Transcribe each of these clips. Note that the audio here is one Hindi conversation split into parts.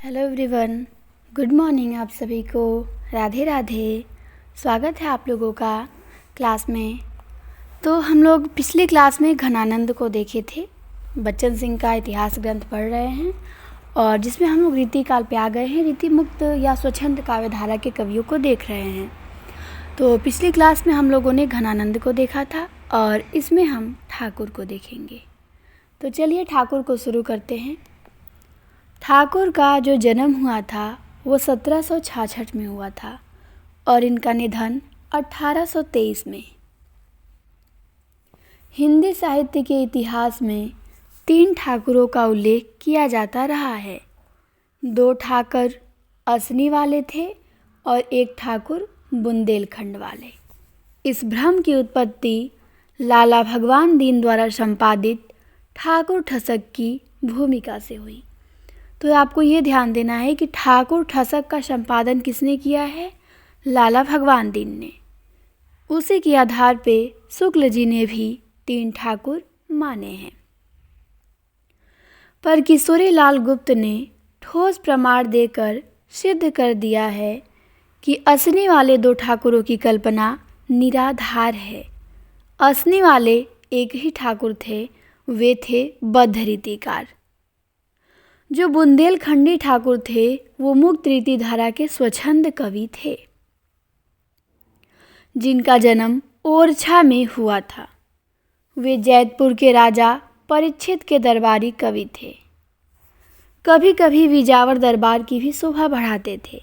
हेलो एवरीवन, गुड मॉर्निंग आप सभी को। राधे राधे। स्वागत है आप लोगों का क्लास में। तो हम लोग पिछली क्लास में घनानंद को देखे थे। बच्चन सिंह का इतिहास ग्रंथ पढ़ रहे हैं और जिसमें हम लोग रीति काल पे आ गए हैं। रीति मुक्त या स्वच्छंद काव्यधारा के कवियों को देख रहे हैं। तो पिछली क्लास में हम लोगों ने घनानंद को देखा था और इसमें हम ठाकुर को देखेंगे। तो चलिए ठाकुर को शुरू करते हैं। ठाकुर का जो जन्म हुआ था वो 1766 में हुआ था और इनका निधन 1823 में। हिंदी साहित्य के इतिहास में 3 ठाकुरों का उल्लेख किया जाता रहा है। 2 ठाकुर असनी वाले थे और 1 ठाकुर बुंदेलखंड वाले। इस भ्रम की उत्पत्ति लाला भगवान दीन द्वारा संपादित ठाकुर ठसक की भूमिका से हुई। तो आपको ये ध्यान देना है कि ठाकुर ठसक का संपादन किसने किया है? लाला भगवान दीन ने। उसी के आधार पे शुक्ल जी ने भी 3 ठाकुर माने हैं। पर किशोरी लाल गुप्त ने ठोस प्रमाण देकर सिद्ध कर दिया है कि असनी वाले 2 ठाकुरों की कल्पना निराधार है। असनी वाले एक ही ठाकुर थे, वे थे बद्ध रीतिकार। जो बुंदेलखंडी ठाकुर थे वो मुक्त रीति धारा के स्वच्छंद कवि थे, जिनका जन्म ओरछा में हुआ था। वे जैतपुर के राजा परीक्षित के दरबारी कवि थे। कभी कभी विजावर दरबार की भी शोभा बढ़ाते थे।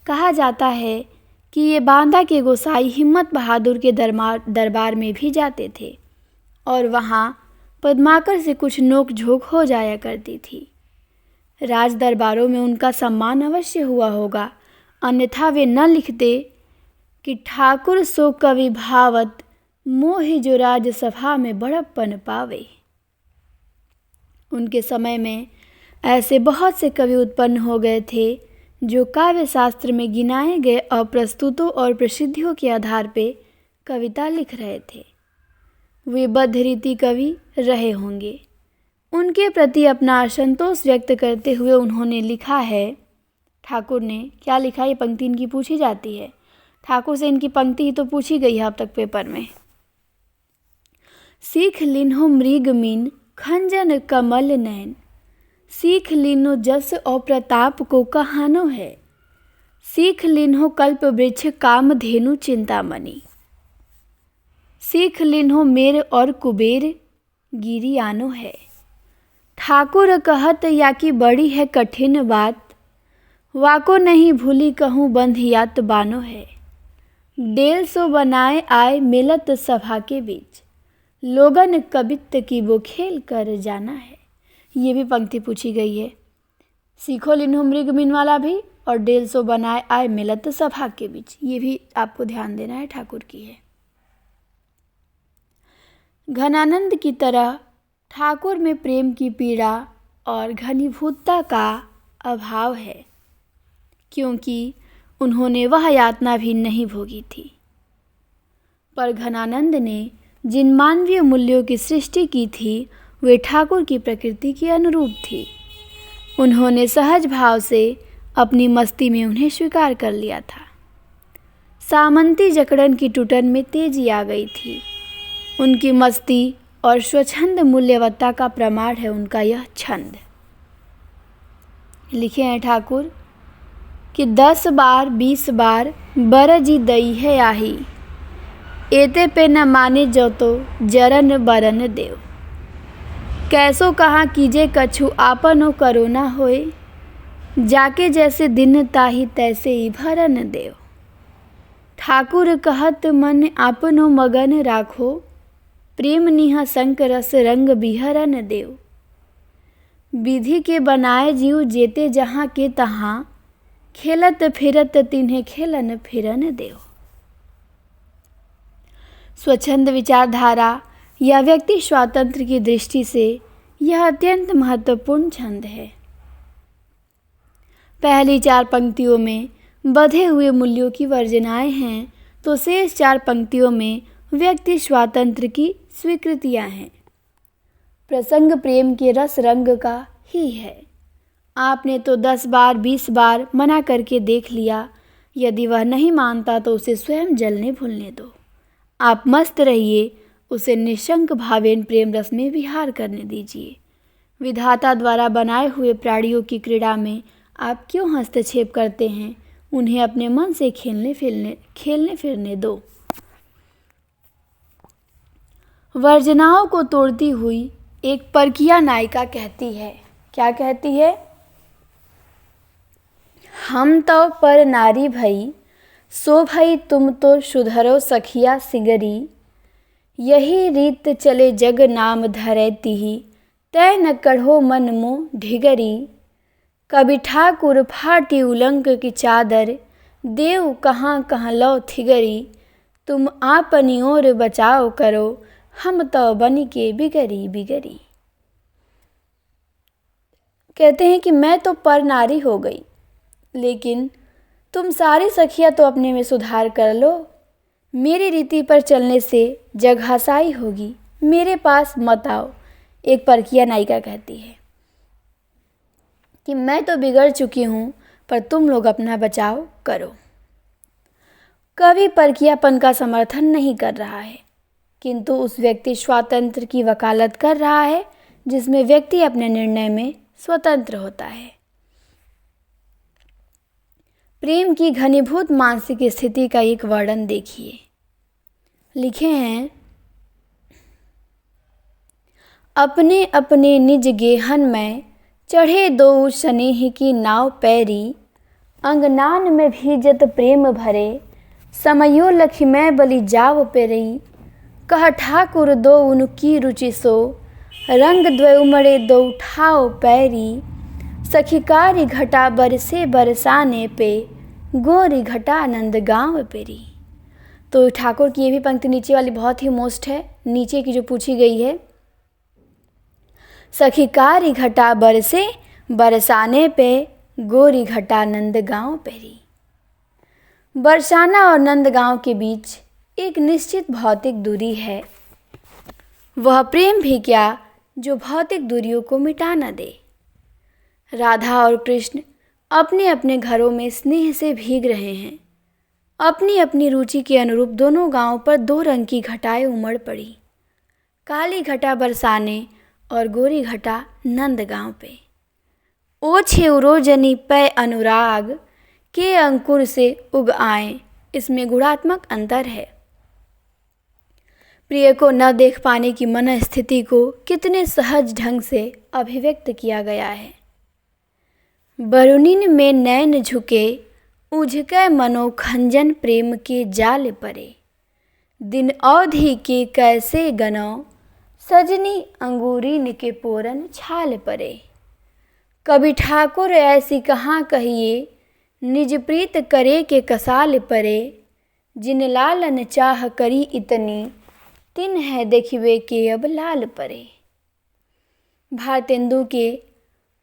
कहा जाता है कि ये बांदा के गोसाई हिम्मत बहादुर के दरबार में भी जाते थे और वहाँ पद्माकर से कुछ नोक झोंक हो जाया करती थी। राज दरबारों में उनका सम्मान अवश्य हुआ होगा, अन्यथा वे न लिखते कि ठाकुर सो कवि भावत मोहि जो राज सभा में बड़प्पन पावे। उनके समय में ऐसे बहुत से कवि उत्पन्न हो गए थे जो काव्य शास्त्र में गिनाए गए अप्रस्तुतों और प्रसिद्धियों के आधार पे कविता लिख रहे थे। वे बद्ध रीति कवि रहे होंगे। उनके प्रति अपना असंतोष व्यक्त करते हुए उन्होंने लिखा है, ठाकुर ने क्या लिखा, ये पंक्ति इनकी पूछी जाती है। ठाकुर से इनकी पंक्ति ही तो पूछी गई है अब तक पेपर में। सीख लिन्हो मृग मीन खंजन कमल नैन, सीख लिन्हो जस और प्रताप को कहानो है, सीख लिन्हो कल्प वृक्ष काम धेनु चिंतामणि, सीख लिन्हो मेर और कुबेर गिरी आनो है। ठाकुर कहत या कि बड़ी है कठिन बात, वाको नहीं भूली कहूँ बंधियात बानो है, डेल सो बनाए आए मिलत सभा के बीच, लोगन कबित की वो खेल कर जाना है। ये भी पंक्ति पूछी गई है। सीखो लिन्हो मृग मीन वाला भी और डेल सो बनाए आए मिलत सभा के बीच, ये भी आपको ध्यान देना है, ठाकुर की है। घनानंद की तरह ठाकुर में प्रेम की पीड़ा और घनीभूतता का अभाव है, क्योंकि उन्होंने वह यातना भी नहीं भोगी थी। पर घनानंद ने जिन मानवीय मूल्यों की सृष्टि की थी वे ठाकुर की प्रकृति के अनुरूप थी। उन्होंने सहज भाव से अपनी मस्ती में उन्हें स्वीकार कर लिया था। सामंती जकड़न की टुटन में तेजी आ गई थी। उनकी मस्ती और स्वच्छंद मूल्यवत्ता का प्रमाण है उनका यह छंद। लिखे हैं ठाकुर कि 10 बार 20 बार बरजी दई है आही, एते पे न माने जो तो जरन बरन देव, कैसो कहाँ कीजे कछु आपनो करो न होए, जाके जैसे दिन ताही तैसे ही भरन देव। ठाकुर कहत मन आपनो मगन राखो, प्रेम निहा संक रस रंग बिहरन देव, विधि के बनाए जीव जेते जहाँ के तहाँ, खेलत फिरत तिन्हें खेलन फिरन देव। स्वच्छंद विचारधारा या व्यक्ति स्वातंत्र की दृष्टि से यह अत्यंत महत्वपूर्ण छंद है। पहली 4 पंक्तियों में बधे हुए मूल्यों की वर्जनाएं हैं तो शेष 4 पंक्तियों में व्यक्ति स्वातंत्र की स्वीकृतियां हैं। प्रसंग प्रेम के रस रंग का ही है आपने तो 10 बार 20 बार मना करके देख लिया। यदि वह नहीं मानता तो उसे स्वयं जलने भूलने दो। आप मस्त रहिए, उसे निशंक भावेन प्रेम रस में विहार करने दीजिए। विधाता द्वारा बनाए हुए प्राणियों की क्रीड़ा में आप क्यों हस्तक्षेप करते हैं? उन्हें अपने मन से खेलने फिरने दो। वर्जनाओं को तोड़ती हुई एक परकिया नायिका कहती है, क्या कहती है? हम तो पर नारी भई, सो भई तुम तो सुधरो सखिया सिंगरी। यही रीत चले जग नाम धरैती ही, तय न कढ़ो मन मोह ढिगरी। कभी ठाकुर फाटी उलंक की चादर, देव कहाँ कहाँ लो थिगरी। तुम आपनी ओर बचाओ करो, हम तो बनी के बिगड़ी बिगड़ी। कहते हैं कि मैं तो पर नारी हो गई, लेकिन तुम सारी सखियाँ तो अपने में सुधार कर लो। मेरी रीति पर चलने से जग हसाई होगी, मेरे पास मत आओ। एक परकिया नायिका कहती है कि मैं तो बिगड़ चुकी हूँ, पर तुम लोग अपना बचाव करो। कवि परकियापन का समर्थन नहीं कर रहा है, किंतु उस व्यक्ति स्वातंत्र्य की वकालत कर रहा है जिसमें व्यक्ति अपने निर्णय में स्वतंत्र होता है। प्रेम की घनीभूत मानसिक स्थिति का एक वर्णन देखिए। लिखे हैं, अपने अपने निज गेहन में चढ़े दो स्नेह की नाव पैरी। अंगनान में भीजत प्रेम भरे, समयो लखी में बलि जाव पेरी। कह ठाकुर दो उनकी रुचि सो, रंग द्वय उमड़े दो ठाव पैरी। सखिकारी घटा बरसे बरसाने पे, गोरी घटा आनंद गाँव पेरी। तो ठाकुर की ये भी पंक्ति नीचे वाली बहुत ही मोस्ट है, नीचे की जो पूछी गई है। सखिकारी घटा बरसे बरसाने पे, गोरी घटा नंद गाँव पेरी। बरसाना और नंदगांव के बीच एक निश्चित भौतिक दूरी है। वह प्रेम भी क्या जो भौतिक दूरियों को मिटा न दे। राधा और कृष्ण अपने अपने घरों में स्नेह से भीग रहे हैं। अपनी अपनी रुचि के अनुरूप दोनों गांवों पर 2 रंग की घटाएं उमड़ पड़ी, काली घटा बरसाने और गोरी घटा नंदगांव पे। ओछे उरोजनी पै अनुराग, के अंकुर से उग आए, इसमें गुणात्मक अंतर है। प्रिय को न देख पाने की मन स्थिति को कितने सहज ढंग से अभिव्यक्त किया गया है। बरुनिन में नैन झुके, उझकै मनो खंजन प्रेम के जाल परे। दिन अवधि के कैसे गनौ, सजनी अंगूरीन के पोरन छाल परे। कभी ठाकुर ऐसी कहाँ कहिए, निज प्रीत करे के कसाल परे। जिन लालन चाह करी इतनी, तिन है देखिवे के अब लाल परे। भारतेंदु के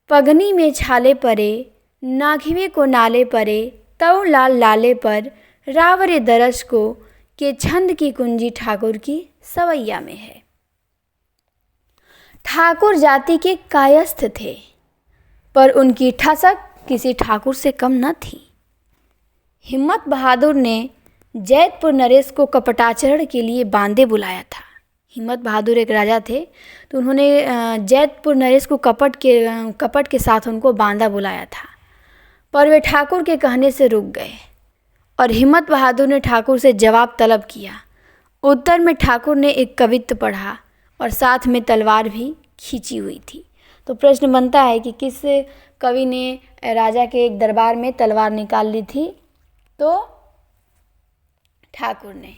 पगनी में छाले परे, नाघिवे को नाले परे। तव लाल लाले पर रावरे दरस को, के छंद की कुंजी ठाकुर की सवैया में है। ठाकुर जाति के कायस्थ थे, पर उनकी ठसक किसी ठाकुर से कम न थी। हिम्मत बहादुर ने जैतपुर नरेश को कपटाचरण के लिए बांदे बुलाया था। हिम्मत बहादुर एक राजा थे, तो उन्होंने जैतपुर नरेश को कपट के साथ उनको बांदा बुलाया था, पर वे ठाकुर के कहने से रुक गए और हिम्मत बहादुर ने ठाकुर से जवाब तलब किया। उत्तर में ठाकुर ने एक कवित्त पढ़ा और साथ में तलवार भी खींची हुई थी। तो प्रश्न बनता है कि किस कवि ने राजा के एक दरबार में तलवार निकाल ली थी? तो ठाकुर ने।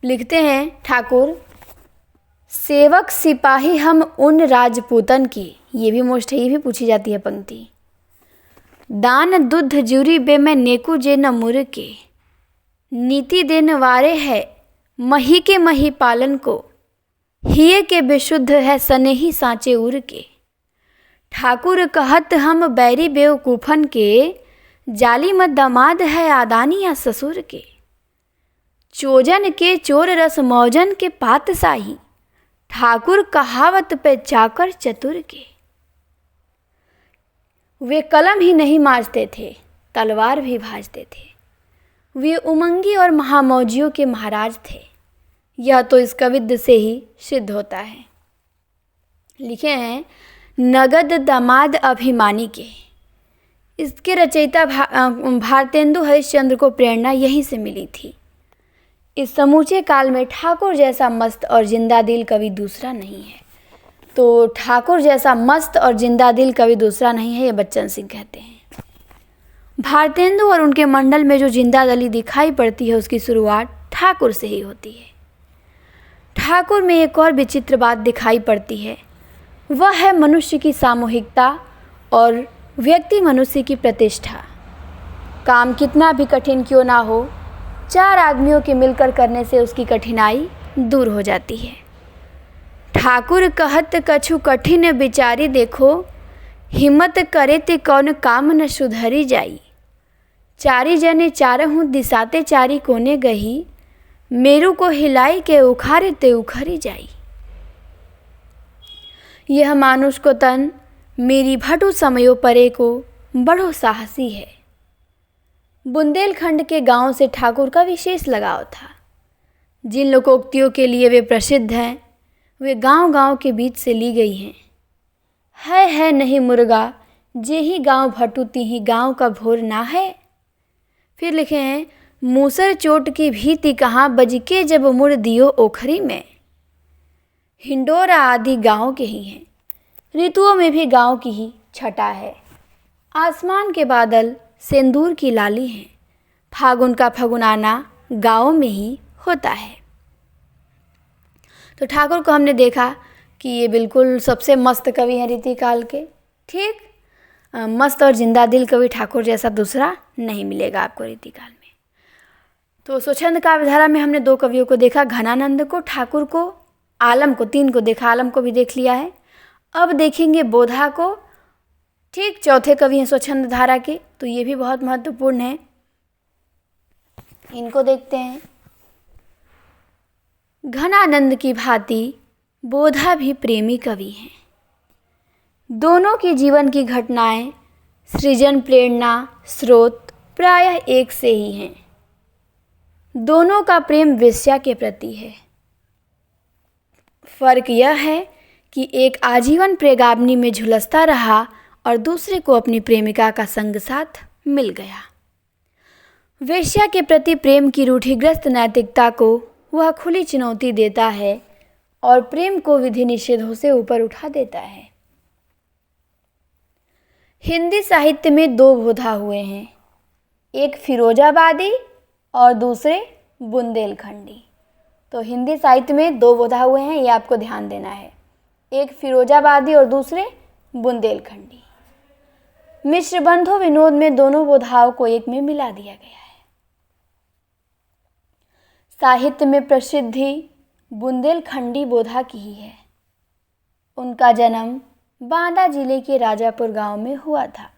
लिखते हैं ठाकुर, सेवक सिपाही हम उन राजपूतन की, ये भी मोस्ट है, ये भी पूछी जाती है पंक्ति। दान दुध जुरी बे मैं नेकू जे न मुर के, नीति देन वारे है मही के मही पालन को। हिये के बेशुद्ध है सनेही सांचे उर के। ठाकुर कहत हम बैरी बेवकूफन के, जाली मत दामाद है आदानी या ससुर के। चोजन के चोर रस मौजन के पात साही, ठाकुर कहावत पे चाकर चतुर के। वे कलम ही नहीं मांझते थे, तलवार भी भांजते थे। वे उमंगी और महामौजियों के महाराज थे। यह तो इस कवित्त से ही सिद्ध होता है। लिखे हैं नगद दामाद अभिमानी के। इसके रचयिता भारतेंदु हरिश्चंद्र को प्रेरणा यहीं से मिली थी। इस समूचे काल में ठाकुर जैसा मस्त और जिंदा दिल कवि दूसरा नहीं है। तो ठाकुर जैसा मस्त और जिंदा दिल कवि दूसरा नहीं है, ये बच्चन सिंह कहते हैं। भारतेंदु और उनके मंडल में जो जिंदा दिली दिखाई पड़ती है उसकी शुरुआत ठाकुर से ही होती है। ठाकुर में एक और विचित्र बात दिखाई पड़ती है, वह है मनुष्य की सामूहिकता और व्यक्ति मनुष्य की प्रतिष्ठा। काम कितना भी कठिन क्यों ना हो, 4 आदमियों के मिलकर करने से उसकी कठिनाई दूर हो जाती है। ठाकुर कहत कछु कठिन विचारी देखो, हिम्मत करे ते कौन काम न सुधरी जाई। चारी जने चारहूँ दिसाते चारी कोने गही, मेरू को हिलाई के उखारे ते उखरी जाई। यह मानुष को तन मेरी भटू समयो परे को बड़ो साहसी है। बुंदेलखंड के गांव से ठाकुर का विशेष लगाव था। जिन लोकोक्तियों के लिए वे प्रसिद्ध हैं वे गांव-गांव के बीच से ली गई हैं। है नहीं मुर्गा, जे ही गांव भटू तिही गांव का भोर ना है। फिर लिखे हैं मूसर चोट की भीति कहाँ, बजके जब मुड़ दियो ओखरी में। हिंडोरा आदि गांव के ही हैं। ऋतुओं में भी गांव की ही छटा है। आसमान के बादल सिंदूर की लाली हैं। फागुन का फगुनाना गाँव में ही होता है। तो ठाकुर को हमने देखा कि ये बिल्कुल सबसे मस्त कवि हैं रीतिकाल के। ठीक, मस्त और जिंदा दिल कवि ठाकुर जैसा दूसरा नहीं मिलेगा आपको रीतिकाल में। तो स्वच्छंद काव्यधारा में हमने 2 कवियों को देखा, घनानंद को, ठाकुर को, आलम को, 3 को देखा, आलम को भी देख लिया है। अब देखेंगे बोधा को। ठीक, चौथे कवि हैं स्वच्छंद धारा के, तो ये भी बहुत महत्वपूर्ण है। इनको देखते हैं। घनानंद की भांति बोधा भी प्रेमी कवि हैं। दोनों की जीवन की घटनाएं, सृजन, प्रेरणा, स्रोत प्रायः एक से ही हैं। दोनों का प्रेम वेश्या के प्रति है। फर्क यह है कि एक आजीवन प्रेगाग्नि में झुलसता रहा और दूसरे को अपनी प्रेमिका का संग साथ मिल गया। वेश्या के प्रति प्रेम की रूढ़िग्रस्त नैतिकता को वह खुली चुनौती देता है और प्रेम को विधि निषेधों से ऊपर उठा देता है। हिंदी साहित्य में 2 बोधा हुए हैं, एक फिरोजाबादी और दूसरे बुंदेलखंडी। तो हिंदी साहित्य में 2 बोधा हुए हैं, ये आपको ध्यान देना है, एक फिरोजाबादी और दूसरे बुंदेलखंडी। मिश्र बंधु विनोद में दोनों बोधाओं को एक में मिला दिया गया है। साहित्य में प्रसिद्धि बुंदेलखंडी बोधा की ही है। उनका जन्म बांदा जिले के राजापुर गांव में हुआ था।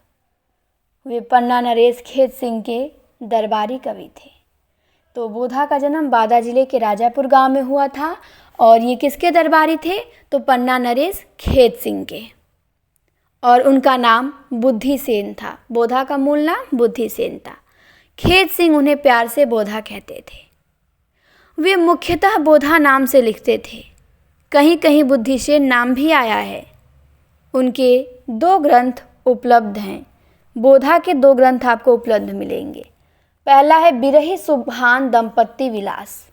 वे पन्ना नरेश खेत सिंह के दरबारी कवि थे। तो बोधा का जन्म बांदा जिले के राजापुर गांव में हुआ था और ये किसके दरबारी थे? तो पन्ना नरेश खेत सिंह के, और उनका नाम बुद्धि सेन था। बोधा का मूल नाम बुद्धि सेन था। खेत सिंह उन्हें प्यार से बोधा कहते थे। वे मुख्यतः बोधा नाम से लिखते थे, कहीं कहीं बुद्धिसेन नाम भी आया है। उनके 2 ग्रंथ उपलब्ध हैं। बोधा के 2 ग्रंथ आपको उपलब्ध मिलेंगे। पहला है बिरही सुभान दंपत्ति विलास,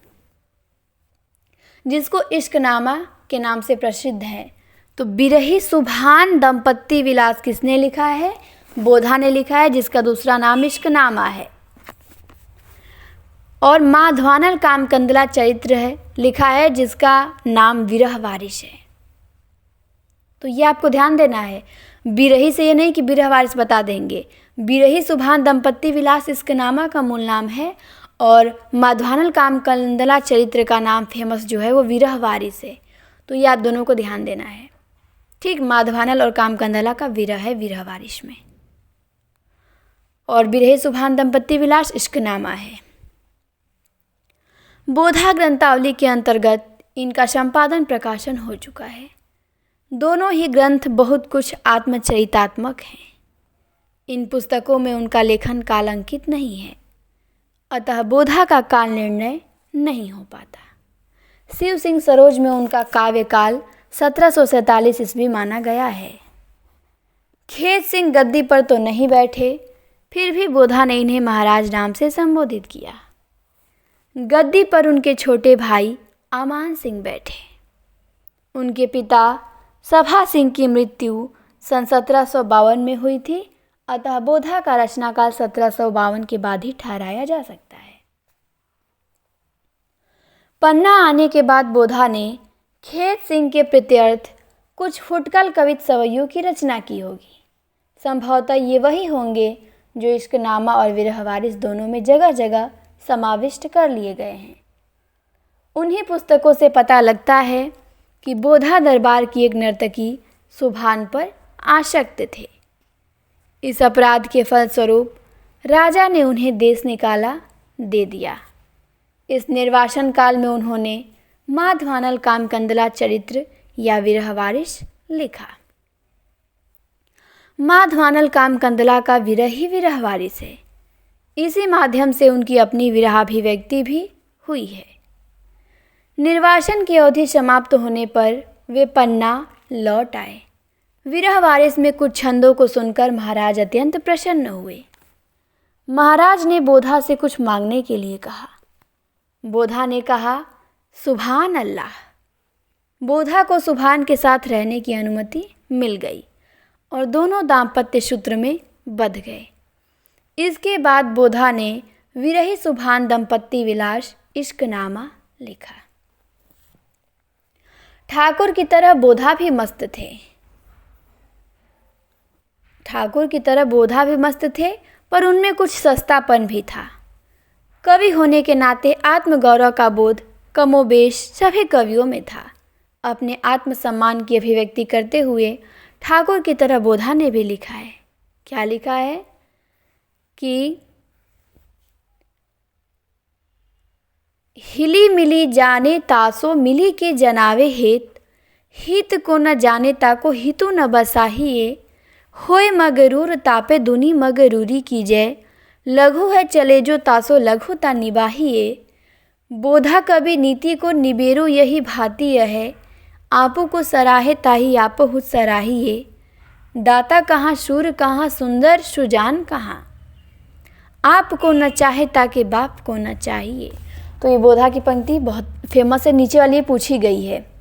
जिसको इश्कनामा के नाम से प्रसिद्ध है। तो बिरही सुभान दंपत्ति विलास किसने लिखा है? बोधा ने लिखा है, जिसका दूसरा नाम इश्कनामा है। और माधवानल कामकंदला चरित्र है लिखा है, जिसका नाम विरह वारिश है। तो ये आपको ध्यान देना है। बिरही से ये नहीं कि विरह वारिश बता देंगे। बिरही सुभान दंपत्ति विलास इश्कनामा का मूल नाम है और माधवानल कामकंदला चरित्र का नाम फेमस जो है वो विरह वारिश है। तो ये आप दोनों को ध्यान देना है। ठीक, माधवानल और कामकंदला का विरह है विरह वारिश में, और बिरही सुभान दंपत्ति विलास इश्कनामा है। बोधा ग्रंथावली के अंतर्गत इनका संपादन प्रकाशन हो चुका है। दोनों ही ग्रंथ बहुत कुछ आत्मचरितात्मक हैं। इन पुस्तकों में उनका लेखन काल अंकित नहीं है, अतः बोधा का काल निर्णय नहीं हो पाता। शिव सिंह सरोज में उनका काव्य काल 1747 ईस्वी माना गया है। खेत सिंह गद्दी पर तो नहीं बैठे, फिर भी बोधा ने इन्हें महाराज नाम से संबोधित किया। गद्दी पर उनके छोटे भाई अमान सिंह बैठे। उनके पिता सभा सिंह की मृत्यु सन 1752 में हुई थी, अतः बोधा का रचनाकाल 1752 के बाद ही ठहराया जा सकता है। पन्ना आने के बाद बोधा ने खेत सिंह के प्रत्यर्थ कुछ फुटकल कवित सवैयों की रचना की होगी। संभवतः ये वही होंगे जो इश्कनामा और विरहवारिस दोनों में जगह जगह समाविष्ट कर लिए गए हैं। उन्हीं पुस्तकों से पता लगता है कि बोधा दरबार की एक नर्तकी सुभान पर आसक्त थे। इस अपराध के फलस्वरूप राजा ने उन्हें देश निकाला दे दिया। इस निर्वासन काल में उन्होंने माधवानल कामकंदला चरित्र या विरहवारिस लिखा। माधवानल कामकंदला का विरह ही विरहवारिस है। इसी माध्यम से उनकी अपनी विरहाभिव्यक्ति भी हुई है। निर्वासन की अवधि समाप्त होने पर वे पन्ना लौट आए। विरहवारिस में कुछ छंदों को सुनकर महाराज अत्यंत प्रसन्न हुए। महाराज ने बोधा से कुछ मांगने के लिए कहा। बोधा ने कहा, सुभान अल्लाह। बोधा को सुभान के साथ रहने की अनुमति मिल गई और दोनों दाम्पत्य सूत्र में बंध गए। इसके बाद बोधा ने विरही सुभान दंपत्ति विलास इश्कनामा लिखा। ठाकुर की तरह बोधा भी मस्त थे, पर उनमें कुछ सस्तापन भी था। कवि होने के नाते आत्मगौरव का बोध कमोबेश सभी कवियों में था। अपने आत्मसम्मान की अभिव्यक्ति करते हुए ठाकुर की तरह बोधा ने भी लिखा है। क्या लिखा है कि हिली मिली जाने तासो मिली के जनावे हेत, हित को न जाने ताको हितु न बसाहिए, होए मगरूर तापे दुनी मगरूरी कीजय, लघु है चले जो तासो लघु ता निबाहिए, बोधा कवि नीति को निबेरो यही भाती है, आपो को सराहे ताही आपो हु सराहिए, दाता कहाँ शूर कहाँ सुंदर सुजान कहाँ, आपको न चाहे ताकि बाप को न चाहिए। तो ये बोधा की पंक्ति बहुत फेमस है, नीचे वाली पूछी गई है।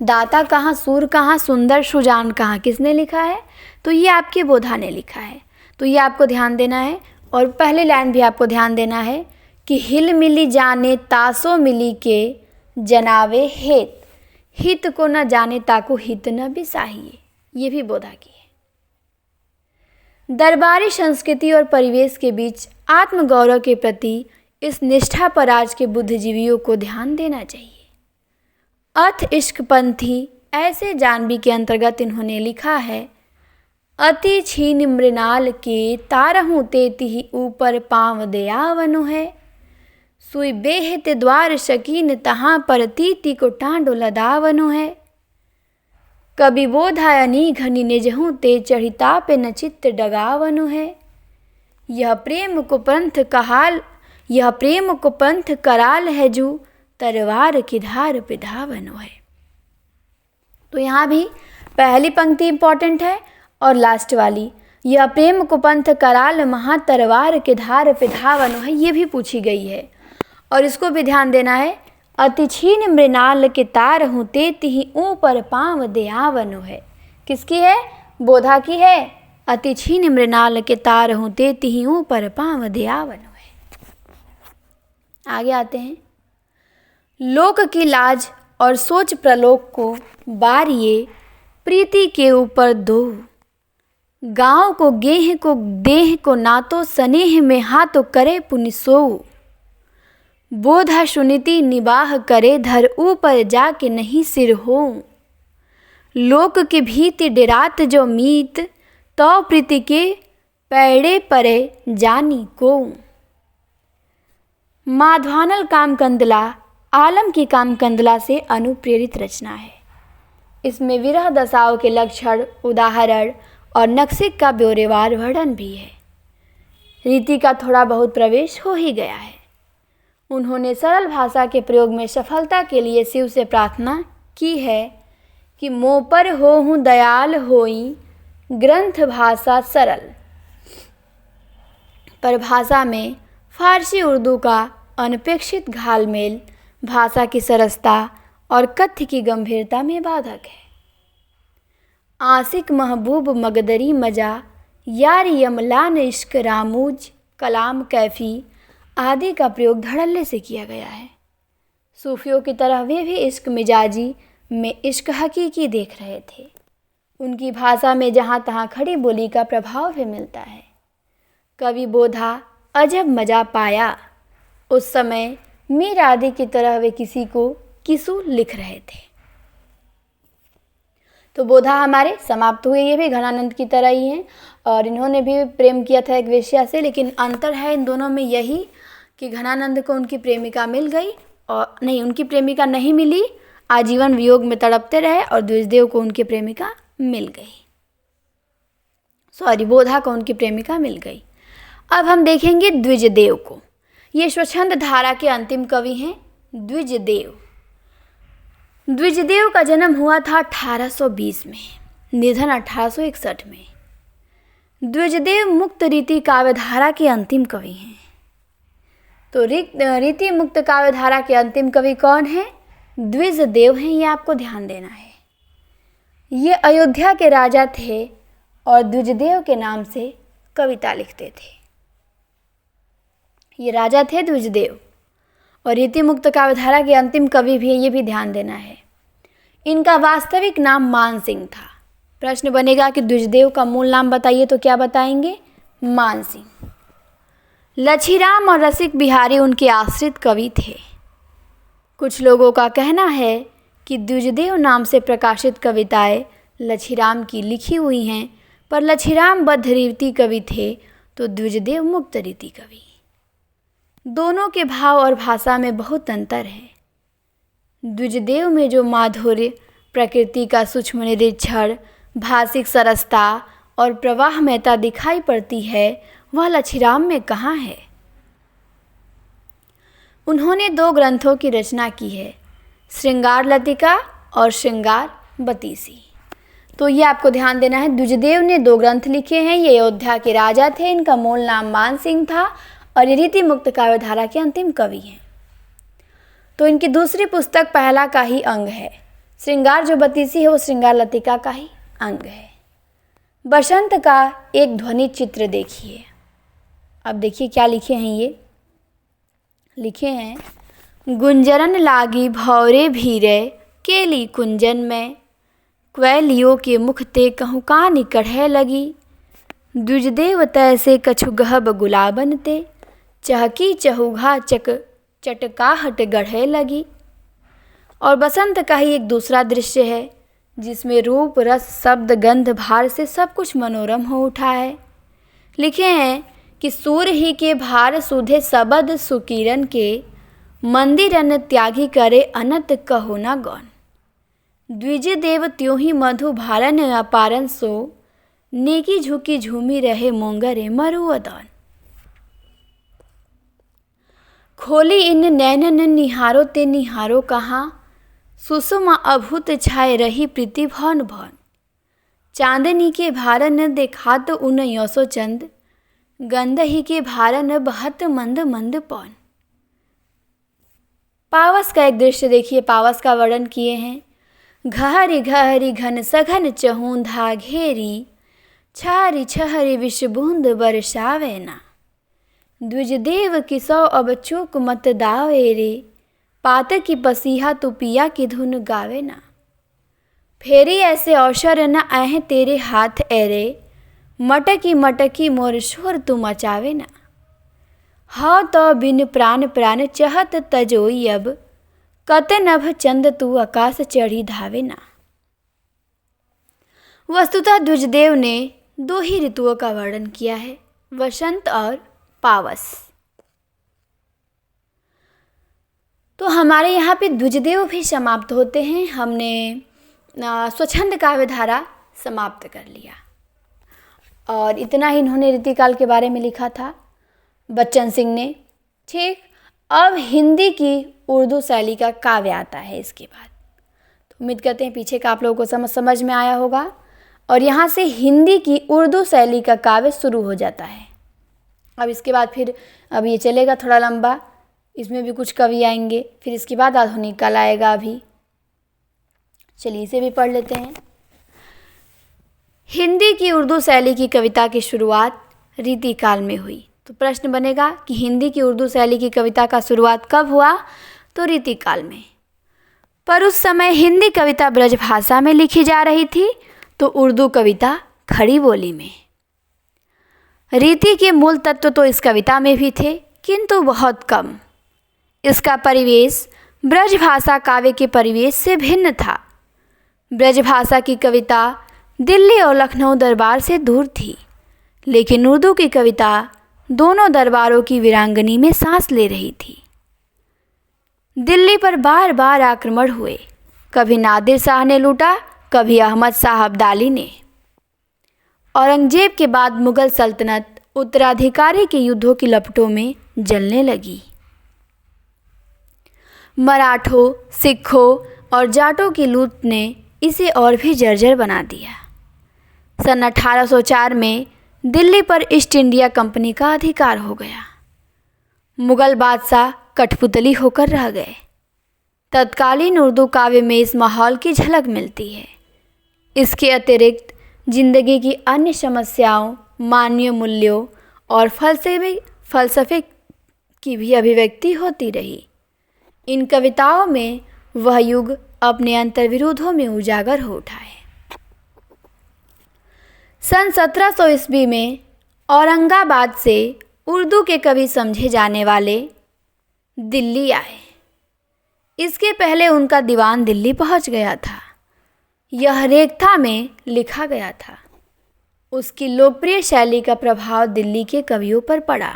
दाता कहाँ सूर कहाँ सुंदर सुजान कहाँ, किसने लिखा है? तो ये आपके बोधा ने लिखा है। तो ये आपको ध्यान देना है। और पहले लाइन भी आपको ध्यान देना है कि हिल मिली जाने तासो मिली के जनावे हेत, हित को न जाने ताको हित न बिसाहिए। ये भी बोधा की है। दरबारी संस्कृति और परिवेश के बीच आत्मगौरव के प्रति इस निष्ठा पर आज के बुद्धिजीवियों को ध्यान देना चाहिए। अथ इश्कपंथी ऐसे जानबी के अंतर्गत इन्होंने लिखा है, अति छीन मृणाल के तारहूँ तेति ऊपर पाँव दयावनु है, सुई बेहते द्वार शकीन तहाँ पर तीति को टांडो लदावनु है, कभी बोधा अनीघ निजहूँ ते चढ़िता पे न चित्त डगावनु है, यह प्रेम को पंथ कराल है जू तरवार की धार पे धावनु है। तो यहाँ भी पहली पंक्ति इंपॉर्टेंट है और लास्ट वाली, यह प्रेम को पंथ कराल महा तरवार के धार पे धावनु है, ये भी पूछी गई है। और इसको भी ध्यान देना है, अति छीन मृणाल के तार हूँ तेति ही ऊपर पाँव दयावनु है। किसकी है? बोधा की है। अति छीन मृणाल के तार हूँ तेति ही ऊपर पाँव दयावनु है। आगे आते हैं। लोक की लाज और सोच प्रलोक को बारिये प्रीति के ऊपर दो, गाँव को गेह को देह को नातो स्नेह में हाथों करे पुनि सो, बोधा सुनीति निबाह करे धर ऊपर जाके नहीं सिर हो, लोक की भीति डेरात जो मीत तो प्रीति के पैड़े परे जानी को। माधवानल कामकंदला आलम की कामकंदला से अनुप्रेरित रचना है। इसमें विरह दशाओं के लक्षण, उदाहरण और नक्सिक का ब्यौरेवार वर्णन भी है। रीति का थोड़ा बहुत प्रवेश हो ही गया है। उन्होंने सरल भाषा के प्रयोग में सफलता के लिए शिव से प्रार्थना की है कि मोह पर होहूँ दयाल होई, ग्रंथ भाषा सरल। पर भाषा में फारसी उर्दू का अनपेक्षित घालमेल भाषा की सरसता और कथ्य की गंभीरता में बाधक है। आशिक महबूब मगदरी मजा, यार यमलान इश्क रामूज, कलाम कैफी आदि का प्रयोग धड़ल्ले से किया गया है। सूफियों की तरह वे भी इश्क मिजाजी में इश्क हकीकी देख रहे थे। उनकी भाषा में जहाँ तहाँ खड़ी बोली का प्रभाव भी मिलता है। कवि बोधा अजब मजा पाया, उस समय मीर आदि की तरह वे किसी को किसु लिख रहे थे। तो बोधा हमारे समाप्त हुए, ये भी घनानंद की तरह ही हैं और इन्होंने भी प्रेम किया था एक वेश्या से, लेकिन अंतर है इन दोनों में यही कि घनानंद को उनकी प्रेमिका मिल गई और नहीं, उनकी प्रेमिका नहीं मिली, आजीवन वियोग में तड़पते रहे, और द्विजदेव को उनकी प्रेमिका मिल गई। बोधा को उनकी प्रेमिका मिल गई। अब हम देखेंगे द्विजदेव को। ये स्वच्छंद धारा के अंतिम कवि हैं द्विजदेव। द्विजदेव का जन्म हुआ था 1820 में, निधन 1861 में। द्विजदेव मुक्त रीति काव्यधारा के अंतिम कवि हैं। तो रीति मुक्त काव्यधारा के अंतिम कवि कौन है? द्विजदेव हैं, ये आपको ध्यान देना है। ये अयोध्या के राजा थे और द्विजदेव के नाम से कविता लिखते थे। ये राजा थे द्विजदेव और रीति मुक्त काव्यधारा के अंतिम कवि भी हैं, ये भी ध्यान देना है। इनका वास्तविक नाम मानसिंह था। प्रश्न बनेगा कि द्विजदेव का मूल नाम बताइए, तो क्या बताएंगे? मानसिंह। लछीराम और रसिक बिहारी उनके आश्रित कवि थे। कुछ लोगों का कहना है कि द्विजदेव नाम से प्रकाशित कविताएं लछीराम की लिखी हुई हैं, पर लछीराम बद्ध रीति कवि थे तो द्विजदेव मुक्त रीति कवि। दोनों के भाव और भाषा में बहुत अंतर है। द्विजदेव में जो माधुर्य, प्रकृति का सूक्ष्म निरीक्षण, भाषिक सरसता और प्रवाहमयता दिखाई पड़ती है, वह लछीराम में कहाँ है। उन्होंने 2 ग्रंथों की रचना की है, श्रृंगार लतिका और श्रृंगार बतीसी। तो ये आपको ध्यान देना है। द्विजदेव ने 2 ग्रंथ लिखे हैं। ये अयोध्या के राजा थे, इनका मूल नाम मानसिंह था और ये रीति मुक्त काव्यधारा के अंतिम कवि हैं। तो इनकी दूसरी पुस्तक पहला का ही अंग है। श्रृंगार जो बतीसी है वो श्रृंगार लतिका का ही अंग है। बसंत का एक ध्वनि चित्र देखिए। अब देखिए क्या लिखे हैं। ये लिखे हैं, गुंजरन लागी भौरे भीरे, केली कुंजन में, क्वैलियों के मुख ते कहूँ कान कढ़े लगी, द्विजदेव तैसे कछु गहब गुलाबन ते, चहकी चहुघा चटकाहट गढ़े लगी। और बसंत का ही एक दूसरा दृश्य है जिसमें रूप, रस, शब्द, गंध, भार से सब कुछ मनोरम हो उठा है। लिखे हैं कि सूर ही के भार सुधे सबद सुकिरन के, मंदिरन त्यागी करे अनंत कहो न गौन, द्विजदेव त्यों ही मधु भारन अपारन सो, नेकी झुकी झूमी रहे मोंगरे मरुअदौन। खोली इन नैनन निहारो ते निहारो कहाँ, सुषमा अभूत छाए रही प्रीति भौन भौन, चांदनी के भारन देखा तो उन योसो चंद, गंध ही के भारन बहत मंद मंद पौन। पावस का एक दृश्य देखिए। पावस का वर्णन किए हैं, घहरी घहरी घन सघन चहूंधा घेरी, छारी छहरी विष बूंद बरसावे ना, द्विजदेव की सौ अब चूक मत दावे रे, पात की पसीहा तू पिया की धुन गावे ना, फेरी ऐसे अवसर न आए तेरे हाथ एरे, मटकी मटकी मोर शोर तू मचावे ना, हाँ तो बिन प्राण प्राण चहत तजोई अब, कत नभ चंद तू आकाश चढ़ी धावे ना। वस्तुतः द्विजदेव ने 2 ही ऋतुओं का वर्णन किया है, वसंत और पावस। तो हमारे यहाँ पे द्विजदेव भी समाप्त होते हैं। हमने स्वच्छंद काव्यधारा समाप्त कर लिया। और इतना ही इन्होंने रीतिकाल के बारे में लिखा था बच्चन सिंह ने। ठीक, अब हिंदी की उर्दू शैली का काव्य आता है इसके बाद। तो उम्मीद करते हैं पीछे का आप लोगों को समझ में आया होगा। और यहाँ से हिंदी की उर्दू शैली का काव्य शुरू हो जाता है। अब इसके बाद फिर अब ये चलेगा थोड़ा लंबा, इसमें भी कुछ कवि आएंगे, फिर इसके बाद आधुनिक काल आएगा। अभी चलिए इसे भी पढ़ लेते हैं। हिंदी की उर्दू शैली की कविता की शुरुआत रीतिकाल में हुई। तो प्रश्न बनेगा कि हिंदी की उर्दू शैली की कविता का शुरुआत कब हुआ? तो रीतिकाल में। पर उस समय हिंदी कविता ब्रज भाषा में लिखी जा रही थी, तो उर्दू कविता खड़ी बोली में। रीति के मूल तत्व तो इस कविता में भी थे, किंतु बहुत कम। इसका परिवेश ब्रज भाषा काव्य के परिवेश से भिन्न था। ब्रज भाषा की कविता दिल्ली और लखनऊ दरबार से दूर थी, लेकिन उर्दू की कविता दोनों दरबारों की वीरांगनी में सांस ले रही थी। दिल्ली पर बार बार आक्रमण हुए, कभी नादिर शाह ने लूटा, कभी अहमद शाह अब्दाली ने। औरंगजेब के बाद मुगल सल्तनत उत्तराधिकारी के युद्धों की लपटों में जलने लगी। मराठों, सिखों और जाटों की लूट ने इसे और भी जर्जर बना दिया। सन 1804 में दिल्ली पर ईस्ट इंडिया कंपनी का अधिकार हो गया। मुगल बादशाह कठपुतली होकर रह गए। तत्कालीन उर्दू काव्य में इस माहौल की झलक मिलती है। इसके अतिरिक्त जिंदगी की अन्य समस्याओं, मानवीय मूल्यों और फलसफे की भी अभिव्यक्ति होती रही। इन कविताओं में वह युग अपने अंतर्विरोधों में उजागर हो उठा है। सन 1700 ईस्वी में औरंगाबाद से उर्दू के कवि समझे जाने वाले दिल्ली आए। इसके पहले उनका दीवान दिल्ली पहुंच गया था। यह रेखता में लिखा गया था। उसकी लोकप्रिय शैली का प्रभाव दिल्ली के कवियों पर पड़ा।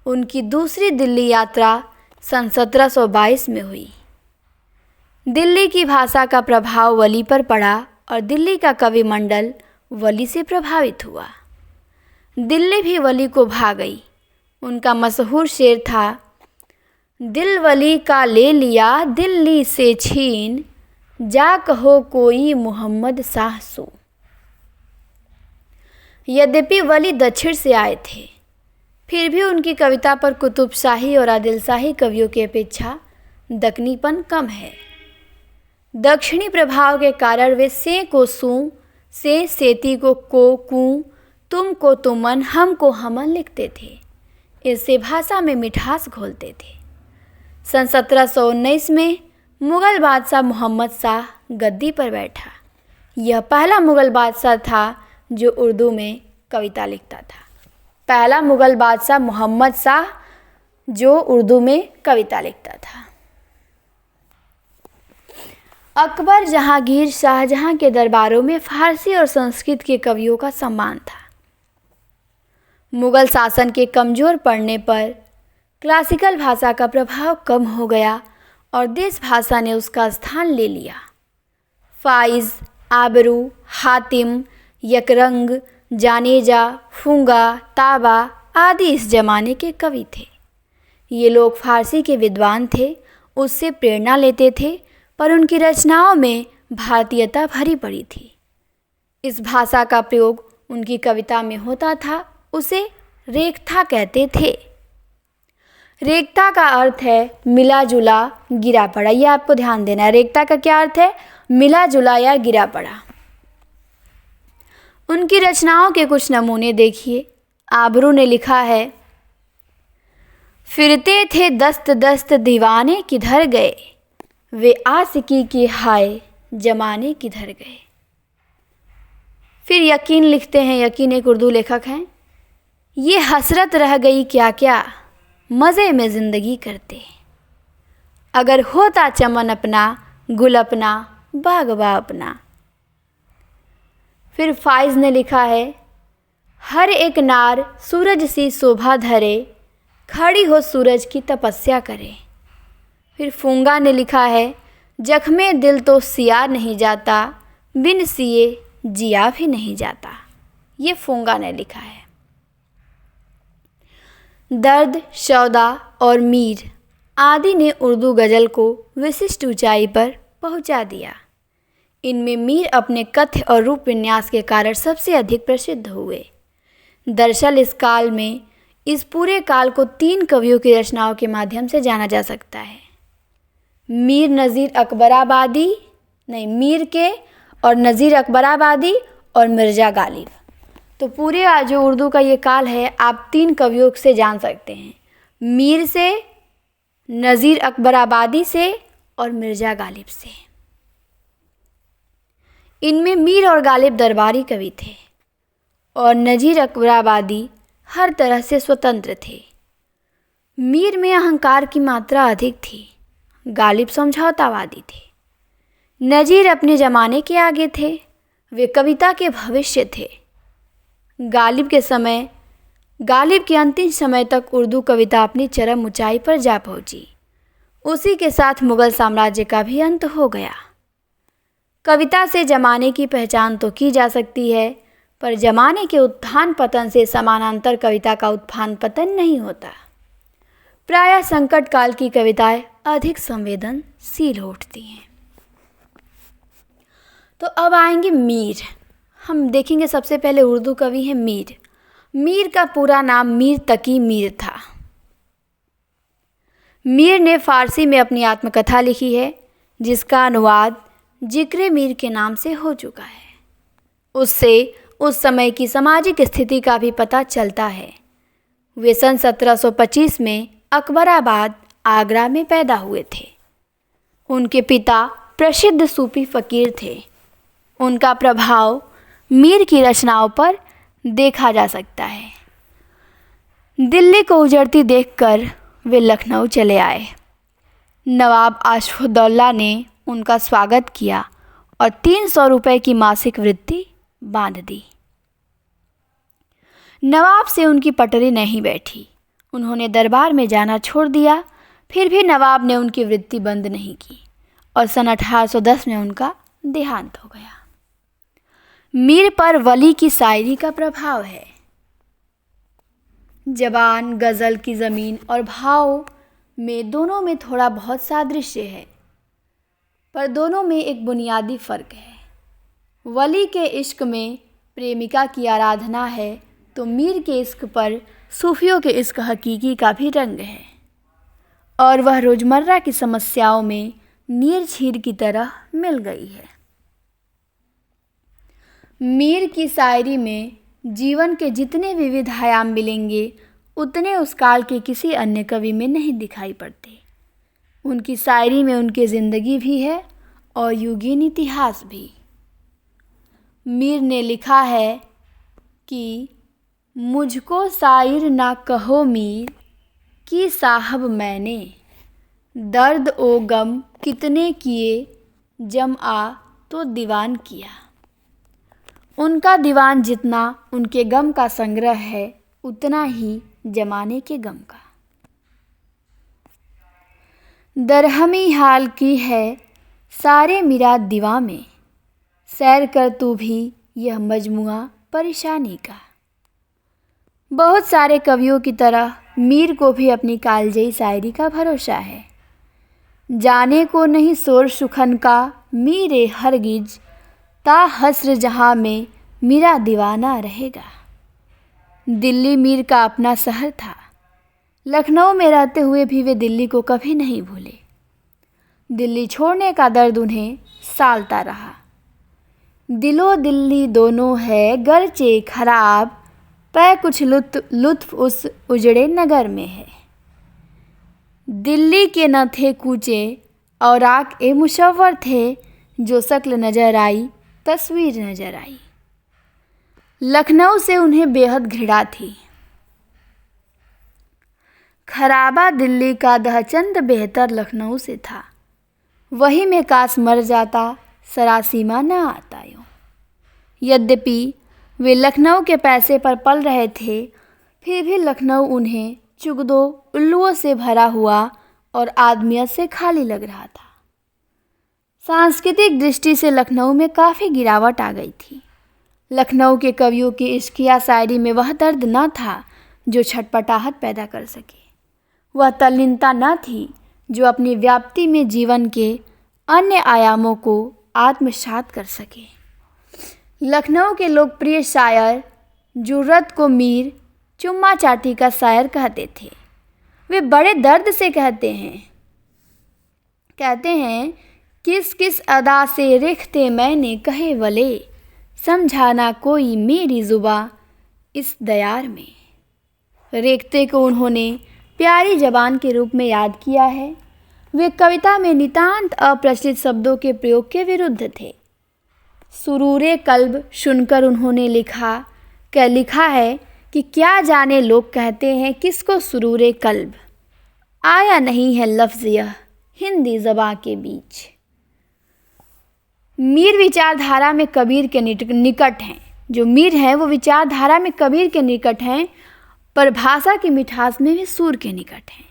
उनकी दूसरी दिल्ली यात्रा सन 1722 में हुई। दिल्ली की भाषा का प्रभाव वली पर पड़ा और दिल्ली का कवि मंडल वली से प्रभावित हुआ। दिल्ली भी वली को भा गई। उनका मशहूर शेर था, दिल वली का ले लिया दिल्ली से छीन, जा कहो कोई मोहम्मद शाह सो। यद्यपि वली दक्षिण से आए थे, फिर भी उनकी कविता पर कुतुब शाही और आदिल शाही कवियों की अपेक्षा दक्कनीपन कम है। दक्षिणी प्रभाव के कारण वे से को सूं, से सेती को कूं, तुम को तुमन, हम को हमन लिखते थे। इससे भाषा में मिठास घोलते थे। सन 1719 में मुग़ल बादशाह मोहम्मद शाह गद्दी पर बैठा। यह पहला मुग़ल बादशाह था जो उर्दू में कविता लिखता था। पहला मुग़ल बादशाह मोहम्मद शाह जो उर्दू में कविता लिखता था। अकबर, जहांगीर, शाहजहां के दरबारों में फारसी और संस्कृत के कवियों का सम्मान था। मुग़ल शासन के कमज़ोर पड़ने पर क्लासिकल भाषा का प्रभाव कम हो गया और देश भाषा ने उसका स्थान ले लिया। फ़ाइज़, आबरू, हातिम, यकरंग, जानेजा, फूंगा, ताबा आदि इस ज़माने के कवि थे। ये लोग फारसी के विद्वान थे, उससे प्रेरणा लेते थे, पर उनकी रचनाओं में भारतीयता भरी पड़ी थी। इस भाषा का प्रयोग उनकी कविता में होता था। उसे रेखता कहते थे। रेखता का अर्थ है मिला जुला, गिरा पड़ा। ये आपको ध्यान देना है। रेखता का क्या अर्थ है? मिला जुला या गिरा पड़ा। उनकी रचनाओं के कुछ नमूने देखिए। आबरू ने लिखा है, फिरते थे दस्त दस्त दीवाने किधर गए, वे आशिकी के हाय जमाने किधर गए। फिर यकीन लिखते हैं, यकीन एक उर्दू लेखक हैं, ये हसरत रह गई क्या क्या, मज़े में ज़िंदगी करते, अगर होता चमन अपना, गुल अपना, बागबा अपना। फिर फ़ाइज़ ने लिखा है, हर एक नार सूरज सी शोभा धरे, खड़ी हो सूरज की तपस्या करे। फिर फूंगा ने लिखा है, जख्मे दिल तो सिया नहीं जाता, बिन सिए जिया भी नहीं जाता। ये फूंगा ने लिखा है। दर्द, शौदा और मीर आदि ने उर्दू गज़ल को विशिष्ट ऊंचाई पर पहुंचा दिया। इनमें मीर अपने कथ्य और रूप विन्यास के कारण सबसे अधिक प्रसिद्ध हुए। दरअसल इस पूरे काल को 3 कवियों की रचनाओं के माध्यम से जाना जा सकता है। मीर के और नज़ीर अकबराबादी और मिर्ज़ा गालिब। तो पूरे जो उर्दू का ये काल है आप 3 कवियों से जान सकते हैं, मीर से, नज़ीर अकबराबादी से और मिर्ज़ा गालिब से। इनमें मीर और गालिब दरबारी कवि थे और नज़ीर अकबराबादी हर तरह से स्वतंत्र थे। मीर में अहंकार की मात्रा अधिक थी, गालिब समझौतावादी थे। नज़ीर अपने ज़माने के आगे थे, वे कविता के भविष्य थे। गालिब के अंतिम समय तक उर्दू कविता अपनी चरम ऊंचाई पर जा पहुंची। उसी के साथ मुग़ल साम्राज्य का भी अंत हो गया। कविता से ज़माने की पहचान तो की जा सकती है, पर ज़माने के उत्थान पतन से समानांतर कविता का उत्थान पतन नहीं होता। प्रायः संकट काल की कविताएं अधिक संवेदनशील उठती हैं। तो अब आएंगे मीर। हम देखेंगे सबसे पहले उर्दू कवि हैं मीर। मीर का पूरा नाम मीर तकी मीर था। मीर ने फ़ारसी में अपनी आत्मकथा लिखी है, जिसका अनुवाद जिक्र मीर के नाम से हो चुका है। उससे उस समय की सामाजिक स्थिति का भी पता चलता है। वे सन 1725 में अकबराबाद, आगरा में पैदा हुए थे। उनके पिता प्रसिद्ध सूफी फ़कीर थे। उनका प्रभाव मीर की रचनाओं पर देखा जा सकता है। दिल्ली को उजड़ती देखकर वे लखनऊ चले आए। नवाब आशफउद्दौला ने उनका स्वागत किया और 300 रुपये की मासिक वृत्ति बांध दी। नवाब से उनकी पटरी नहीं बैठी। उन्होंने दरबार में जाना छोड़ दिया। फिर भी नवाब ने उनकी वृत्ति बंद नहीं की और सन 1810 में उनका देहांत हो गया। मीर पर वली की शायरी का प्रभाव है। ज़बान, गज़ल की ज़मीन और भाव में दोनों में थोड़ा बहुत सादृश्य है, पर दोनों में एक बुनियादी फ़र्क है। वली के इश्क में प्रेमिका की आराधना है, तो मीर के इश्क पर सूफियों के इश्क हकीकी का भी रंग है, और वह रोज़मर्रा की समस्याओं में नीर झीर की तरह मिल गई है। मीर की शायरी में जीवन के जितने विविध आयाम मिलेंगे, उतने उस काल के किसी अन्य कवि में नहीं दिखाई पड़ते। उनकी शायरी में उनकी ज़िंदगी भी है और युगीन इतिहास भी। मीर ने लिखा है कि मुझको शायर ना कहो मीर कि साहब मैंने, दर्द ओ गम कितने किए जम आ तो दीवान किया। उनका दीवान जितना उनके गम का संग्रह है, उतना ही जमाने के गम का। दरहमी हाल की है सारे मिराद दीवा में, सैर कर तू भी यह मजमुआ परेशानी का। बहुत सारे कवियों की तरह मीर को भी अपनी कालजयी शायरी का भरोसा है। जाने को नहीं शोर सुखन का मीरे हरगिज, ता हस्र जहाँ में मेरा दीवाना रहेगा। दिल्ली मीर का अपना शहर था। लखनऊ में रहते हुए भी वे दिल्ली को कभी नहीं भूले। दिल्ली छोड़ने का दर्द उन्हें सालता रहा। दिलो दिल्ली दोनों है गरचे खराब, पै कुछ लुत्फ उस उजड़े नगर में है। दिल्ली के न थे कूचे और आक ए मुशव्वर थे, जो शक्ल नज़र आई तस्वीर नज़र आई। लखनऊ से उन्हें बेहद घृणा थी। खराबा दिल्ली का दहचंद बेहतर लखनऊ से था। वही में काश मर जाता, सरासीमा न आता यूँ। यद्यपि वे लखनऊ के पैसे पर पल रहे थे, फिर भी लखनऊ उन्हें चुगदो उल्लुओं से भरा हुआ और आदमियत से खाली लग रहा था। सांस्कृतिक दृष्टि से लखनऊ में काफ़ी गिरावट आ गई थी। लखनऊ के कवियों की इश्किया शायरी में वह दर्द न था जो छटपटाहट पैदा कर सके, वह तल्लीनता न थी जो अपनी व्याप्ति में जीवन के अन्य आयामों को आत्मसात कर सके। लखनऊ के लोकप्रिय शायर जुर्रत को मीर चुम्मा चाटी का शायर कहते थे। वे बड़े दर्द से कहते हैं किस किस अदा से रिख्ते मैंने कहे वले, समझाना कोई मेरी जुबां इस दयार में। रेख्ते को उन्होंने प्यारी जबान के रूप में याद किया है। वे कविता में नितांत अप्रचलित शब्दों के प्रयोग के विरुद्ध थे। सुरूरे कल्ब सुनकर उन्होंने लिखा है कि क्या जाने लोग कहते हैं किसको सुरूरे कल्ब, आया नहीं है लफ्ज़ यह हिंदी ज़बां के बीच। मीर विचारधारा में कबीर के निकट हैं। जो मीर हैं वो विचारधारा में कबीर के निकट हैं, पर भाषा की मिठास में वे सूर के निकट हैं।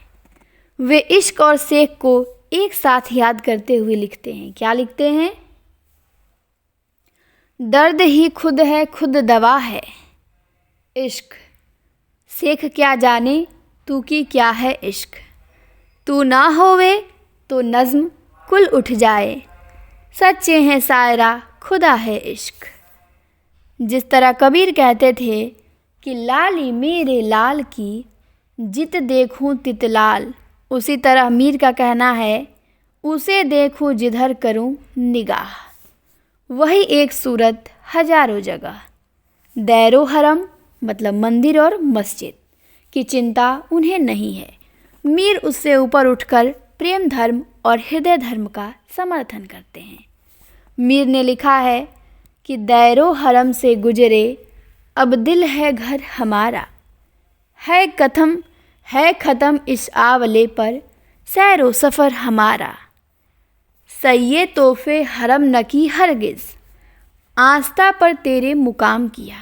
वे इश्क और शेख को एक साथ याद करते हुए लिखते हैं। क्या लिखते हैं? दर्द ही खुद है, खुद दवा है इश्क, शेख क्या जाने तू की क्या है इश्क, तू ना होवे तो नज़्म कुल उठ जाए, सच्चे हैं शायरा खुदा है इश्क। जिस तरह कबीर कहते थे कि लाली मेरे लाल की जित देखूं तित लाल, उसी तरह मीर का कहना है उसे देखूं जिधर करूं निगाह। वही एक सूरत हजारों जगह। दैरो हरम मतलब मंदिर और मस्जिद की चिंता उन्हें नहीं है। मीर उससे ऊपर उठकर प्रेम धर्म और हृदय धर्म का समर्थन करते हैं। मीर ने लिखा है कि दैरो हरम से गुजरे अब दिल है घर हमारा, है ख़त्म इस आवले पर सैरो सफ़र हमारा, सैये तोहफे हरम न की हरगिज़, आस्था पर तेरे मुकाम किया,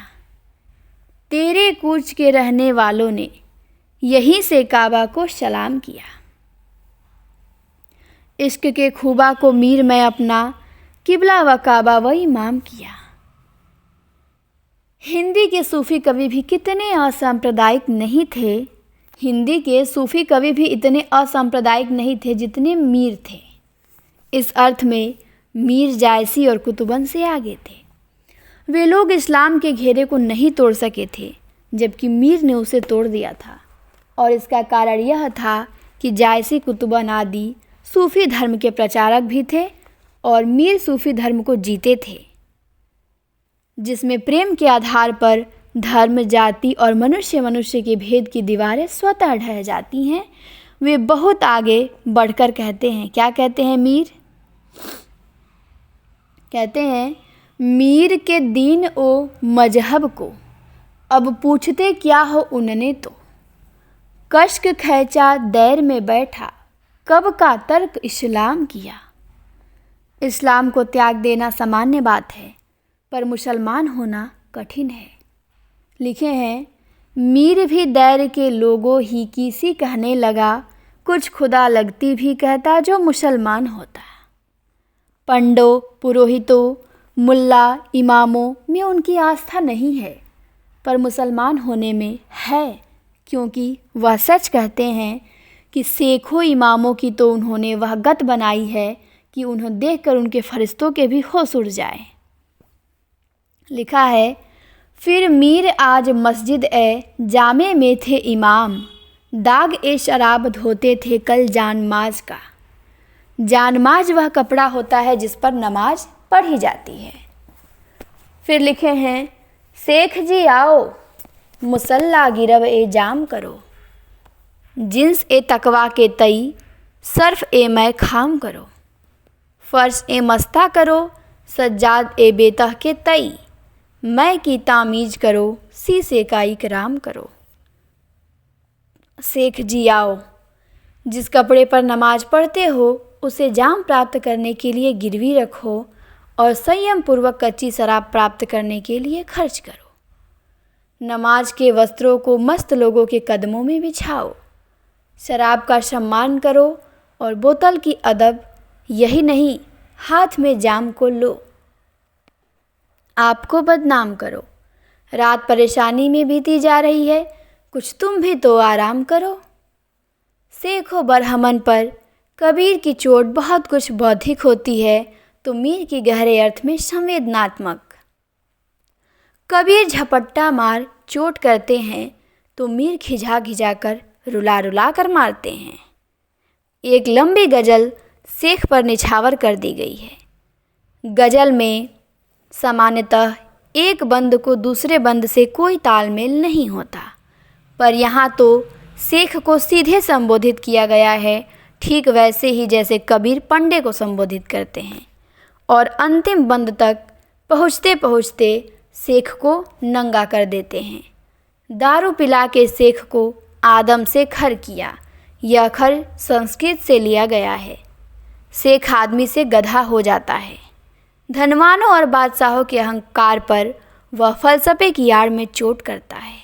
तेरे कूच के रहने वालों ने यहीं से काबा को सलाम किया। इश्क के खूबा को मीर में अपना किबला व काबा व इमाम किया। हिंदी के सूफ़ी कवि भी कितने असांप्रदायिक नहीं थे। हिंदी के सूफ़ी कवि भी इतने असांप्रदायिक नहीं थे जितने मीर थे। इस अर्थ में मीर जायसी और कुतुबन से आगे थे। वे लोग इस्लाम के घेरे को नहीं तोड़ सके थे, जबकि मीर ने उसे तोड़ दिया था। और इसका कारण यह था कि जायसी कुतुबन आदि सूफ़ी धर्म के प्रचारक भी थे और मीर सूफ़ी धर्म को जीते थे, जिसमें प्रेम के आधार पर धर्म, जाति और मनुष्य के भेद की दीवारें स्वतः ढह जाती हैं। वे बहुत आगे बढ़कर कहते हैं। क्या कहते हैं मीर? कहते हैं मीर के दीन ओ मजहब को अब पूछते क्या हो उनने तो, कश्क खैचा दैर में बैठा कब का तर्क इस्लाम किया। इस्लाम को त्याग देना सामान्य बात है, पर मुसलमान होना कठिन है। लिखे हैं मीर भी दैर के लोगों ही की सी कहने लगा, कुछ खुदा लगती भी कहता जो मुसलमान होता। पंडों, पुरोहितों, मुल्ला, इमामों में उनकी आस्था नहीं है, पर मुसलमान होने में है, क्योंकि वह सच कहते हैं कि शेखों इमामों की तो उन्होंने वह गत बनाई है कि उन्हें देखकर उनके फरिश्तों के भी होश उड़ जाए। लिखा है फिर मीर आज मस्जिद ए जामे में थे इमाम, दाग ए शराब धोते थे कल जानमाज का। जानमाज वह कपड़ा होता है जिस पर नमाज पढ़ी जाती है। फिर लिखे हैं शेख जी आओ मुसल्ला गिरव ए जाम करो, जिन्स ए तकवा के तई सर्फ ए मैं खाम करो, फ़र्श ए मस्ता करो सज्जाद ए बेतह के तई, मैं की तामीज करो शीशे का इकराम करो। शेख जी आओ, जिस कपड़े पर नमाज पढ़ते हो उसे जाम प्राप्त करने के लिए गिरवी रखो और संयम पूर्वक कच्ची शराब प्राप्त करने के लिए खर्च करो। नमाज के वस्त्रों को मस्त लोगों के कदमों में बिछाओ, शराब का सम्मान करो और बोतल की अदब, यही नहीं हाथ में जाम को लो। आपको बदनाम करो। रात परेशानी में बीती जा रही है, कुछ तुम भी तो आराम करो। शेखो बरहमन पर कबीर की चोट बहुत कुछ बौद्धिक होती है तो मीर की गहरे अर्थ में संवेदनात्मक। कबीर झपट्टा मार चोट करते हैं तो मीर खिझा खिझा कर रुला रुला कर मारते हैं। एक लंबी गज़ल शेख पर निछावर कर दी गई है। गज़ल में सामान्यतः एक बंद को दूसरे बंद से कोई तालमेल नहीं होता, पर यहाँ तो शेख को सीधे संबोधित किया गया है, ठीक वैसे ही जैसे कबीर पंडे को संबोधित करते हैं, और अंतिम बंद तक पहुँचते पहुँचते शेख को नंगा कर देते हैं। दारू पिला के शेख को आदम से खर किया, यह खर संस्कृत से लिया गया है। शेख आदमी से गधा हो जाता है। धनवानों और बादशाहों के अहंकार पर वह फलसफे की आड़ में चोट करता है।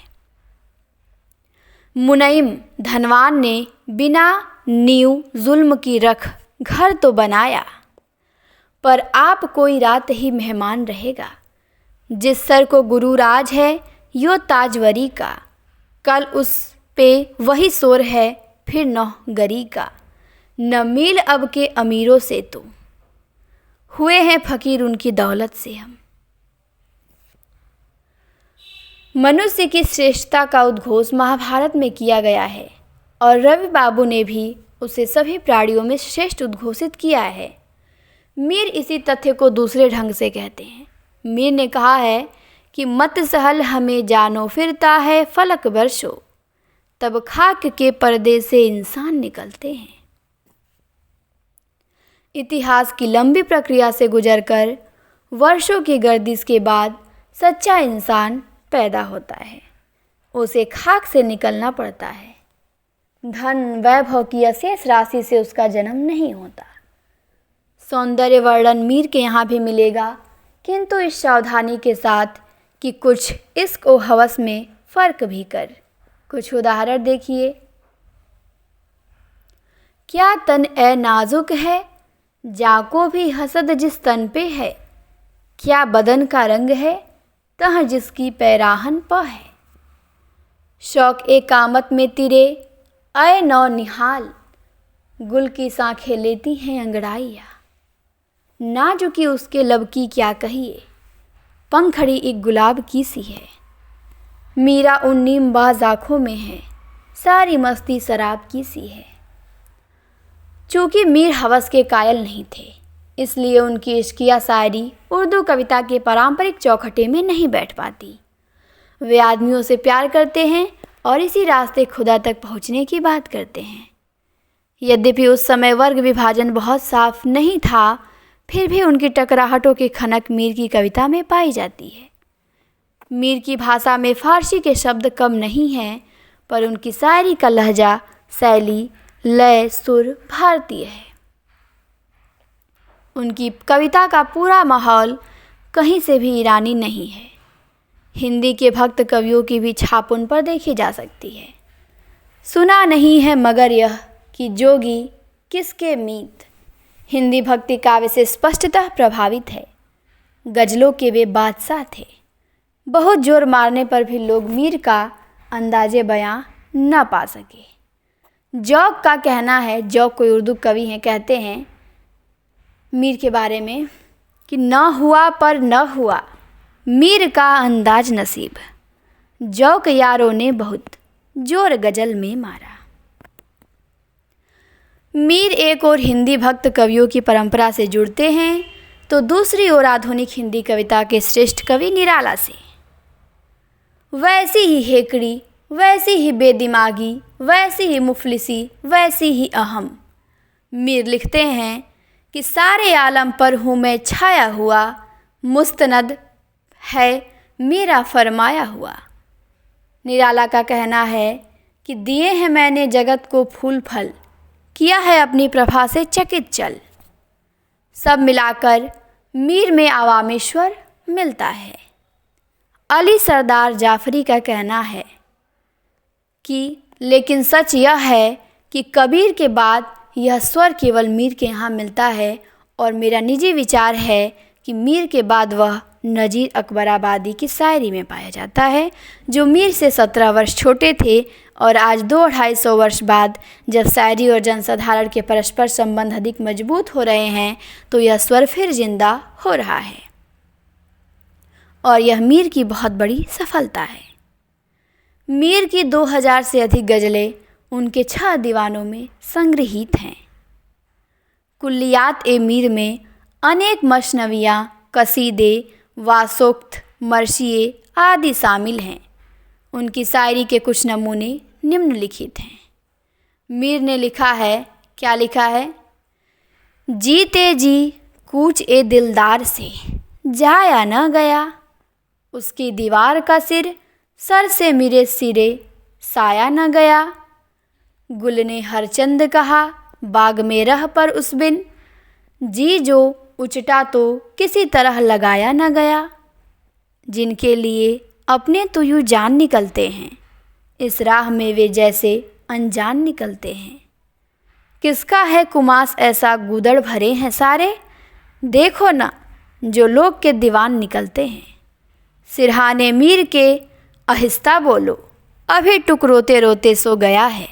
मुनइम धनवान ने बिना नींव जुल्म की रख घर तो बनाया, पर आप कोई रात ही मेहमान रहेगा। जिस सर को गुरु राज है यो ताजवरी का, कल उस पे वही शोर है फिर नौगरी का। न मील अब के अमीरों से तो हुए हैं फ़कीर उनकी दौलत से हम। मनुष्य की श्रेष्ठता का उद्घोष महाभारत में किया गया है और रवि बाबू ने भी उसे सभी प्राणियों में श्रेष्ठ उद्घोषित किया है। मीर इसी तथ्य को दूसरे ढंग से कहते हैं। मीर ने कहा है कि मत सहल हमें जानो फिरता है फलक वर्षों, तब खाक के पर्दे से इंसान निकलते हैं। इतिहास की लंबी प्रक्रिया से गुजरकर वर्षों की गर्दिश के बाद सच्चा इंसान पैदा होता है। उसे खाक से निकलना पड़ता है। धन वैभव की अशेष राशि से उसका जन्म नहीं होता। सौंदर्य वर्णन मीर के यहाँ भी मिलेगा, किंतु इस सावधानी के साथ कि कुछ इश्क और हवस में फ़र्क भी कर। कुछ उदाहरण देखिए। क्या तन ए नाजुक है, जाको भी हसद जिस तन पे है। क्या बदन का रंग है, तह जिसकी पैराहन प है। शौक ए कामत में तिरे अय नौ निहाल, गुल की साँखें लेती हैं अंगड़ाइया। नाजुकी उसके लब की क्या कहिए, पंखड़ी एक गुलाब की सी है। मीरा उन नीमबाज आँखों में है, सारी मस्ती शराब की सी है। चूँकि मीर हवस के कायल नहीं थे, इसलिए उनकी इश्किया शायरी उर्दू कविता के पारंपरिक चौखटे में नहीं बैठ पाती। वे आदमियों से प्यार करते हैं और इसी रास्ते खुदा तक पहुँचने की बात करते हैं। यद्यपि उस समय वर्ग विभाजन बहुत साफ नहीं था, फिर भी उनकी टकराहटों की खनक मीर की कविता में पाई जाती है। मीर की भाषा में फारसी के शब्द कम नहीं हैं, पर उनकी शायरी का लहजा, शैली, लय, सुर भारतीय है। उनकी कविता का पूरा माहौल कहीं से भी ईरानी नहीं है। हिंदी के भक्त कवियों की भी छाप उन पर देखी जा सकती है। सुना नहीं है मगर यह कि जोगी किसके मीत, हिंदी भक्ति काव्य से स्पष्टतः प्रभावित है। गज़लों के वे बादशाह थे। बहुत जोर मारने पर भी लोग मीर का अंदाज़े बयां न पा सके। जौक का कहना है, जौक कोई उर्दू कवि हैं, कहते हैं मीर के बारे में कि न हुआ पर न हुआ मीर का अंदाज नसीब, जौक यारों ने बहुत जोर गज़ल में मारा। मीर एक और हिंदी भक्त कवियों की परंपरा से जुड़ते हैं, तो दूसरी ओर आधुनिक हिंदी कविता के श्रेष्ठ कवि निराला से। वैसी ही हेकड़ी, वैसी ही बेदिमागी, वैसी ही मुफलिसी, वैसी ही अहम। मीर लिखते हैं कि सारे आलम पर हूँ मैं छाया हुआ, मुस्तनद है मेरा फरमाया हुआ। निराला का कहना है कि दिए हैं मैंने जगत को फूल फल, किया है अपनी प्रभा से चकित चल। सब मिलाकर मीर में आवामेश्वर मिलता है। अली सरदार जाफरी का कहना है कि लेकिन सच यह है कि कबीर के बाद यह स्वर केवल मीर के यहाँ मिलता है, और मेरा निजी विचार है कि मीर के बाद वह नज़ीर अकबराबादी की शायरी में पाया जाता है, जो मीर से 17 वर्ष छोटे थे। और आज 200-250 वर्ष बाद जब शायरी और जनसाधारण के परस्पर संबंध अधिक मजबूत हो रहे हैं, तो यह स्वर फिर जिंदा हो रहा है और यह मीर की बहुत बड़ी सफलता है। मीर की 2000 से अधिक गज़लें उनके 6 दीवानों में संग्रहीत हैं। कुल्लियात ए मीर में अनेक मसनवियाँ, कसीदे, वासोक्त, मर्सिये आदि शामिल हैं। उनकी शायरी के कुछ नमूने निम्नलिखित हैं। मीर ने लिखा है, क्या लिखा है? जीते जी कूच ए दिलदार से जाया न गया, उसकी दीवार का सिर सर से मेरे सिरे साया न गया। गुल ने हर चंद कहा बाग में रह पर उस बिन, जी जो उचटा तो किसी तरह लगाया न गया। जिनके लिए अपने तो यूँ जान निकलते हैं, इस राह में वे जैसे अनजान निकलते हैं। किसका है कुमास ऐसा गुदड़ भरे हैं सारे, देखो ना जो लोग के दीवान निकलते हैं। सिरहाने मीर के आहिस्ता बोलो, अभी टुक रोते रोते सो गया है।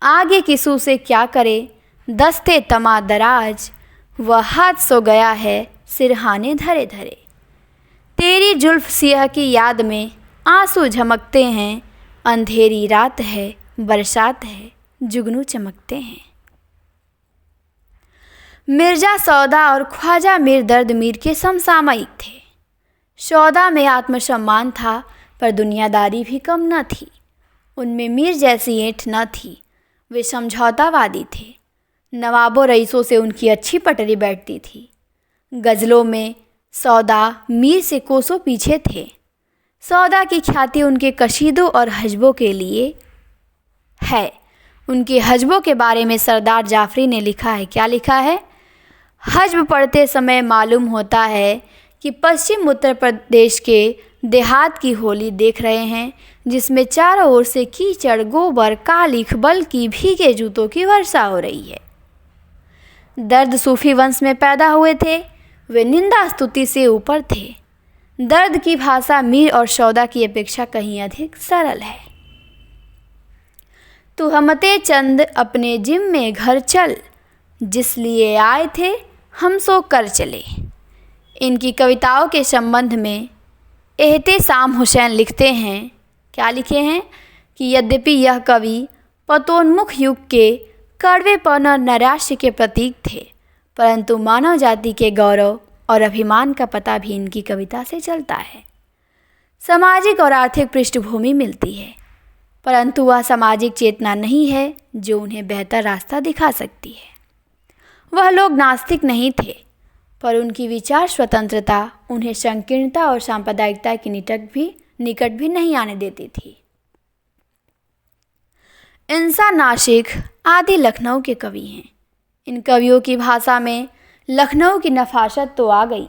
आगे किसू से क्या करे दस्ते तमा दराज, वह हाथ सो गया है सिरहाने धरे धरे। तेरी जुल्फ सियाह की याद में आंसू झमकते हैं, अंधेरी रात है बरसात है जुगनू चमकते हैं। मिर्ज़ा सौदा और ख्वाजा मीर दर्द मीर के समसामयिक थे। सौदा में आत्मसम्मान था पर दुनियादारी भी कम न थी। उनमें मीर जैसी ऐंठ न थी। वे समझौतावादी थे। नवाबों रईसों से उनकी अच्छी पटरी बैठती थी। गज़लों में सौदा मीर से कोसों पीछे थे। सौदा की ख्याति उनके कशीदों और हजबों के लिए है। उनके हजबों के बारे में सरदार जाफरी ने लिखा है, क्या लिखा है? हजब पढ़ते समय मालूम होता है कि पश्चिम उत्तर प्रदेश के देहात की होली देख रहे हैं, जिसमें चारों ओर से कीचड़, गोबर, कालिख, बल्कि भीगे जूतों की वर्षा हो रही है। दर्द सूफी वंश में पैदा हुए थे। वे निंदा स्तुति से ऊपर थे। दर्द की भाषा मीर और सौदा की अपेक्षा कहीं अधिक सरल है। तू हमते चंद अपने जिम में घर चल, जिस लिए आए थे हम सो कर चले। इनकी कविताओं के संबंध में एहतेशाम हुसैन लिखते हैं, क्या लिखे हैं? कि यद्यपि यह कवि पतोन्मुख युग के कड़वेपन और नैराश्य के प्रतीक थे, परंतु मानव जाति के गौरव और अभिमान का पता भी इनकी कविता से चलता है। सामाजिक और आर्थिक पृष्ठभूमि मिलती है, परंतु वह सामाजिक चेतना नहीं है जो उन्हें बेहतर रास्ता दिखा सकती है। वह लोग नास्तिक नहीं थे, पर उनकी विचार स्वतंत्रता उन्हें संकीर्णता और सांप्रदायिकता के निकट भी नहीं आने देती थी। इंसा नाशिक आदि लखनऊ के कवि हैं। इन कवियों की भाषा में लखनऊ की नफासत तो आ गई,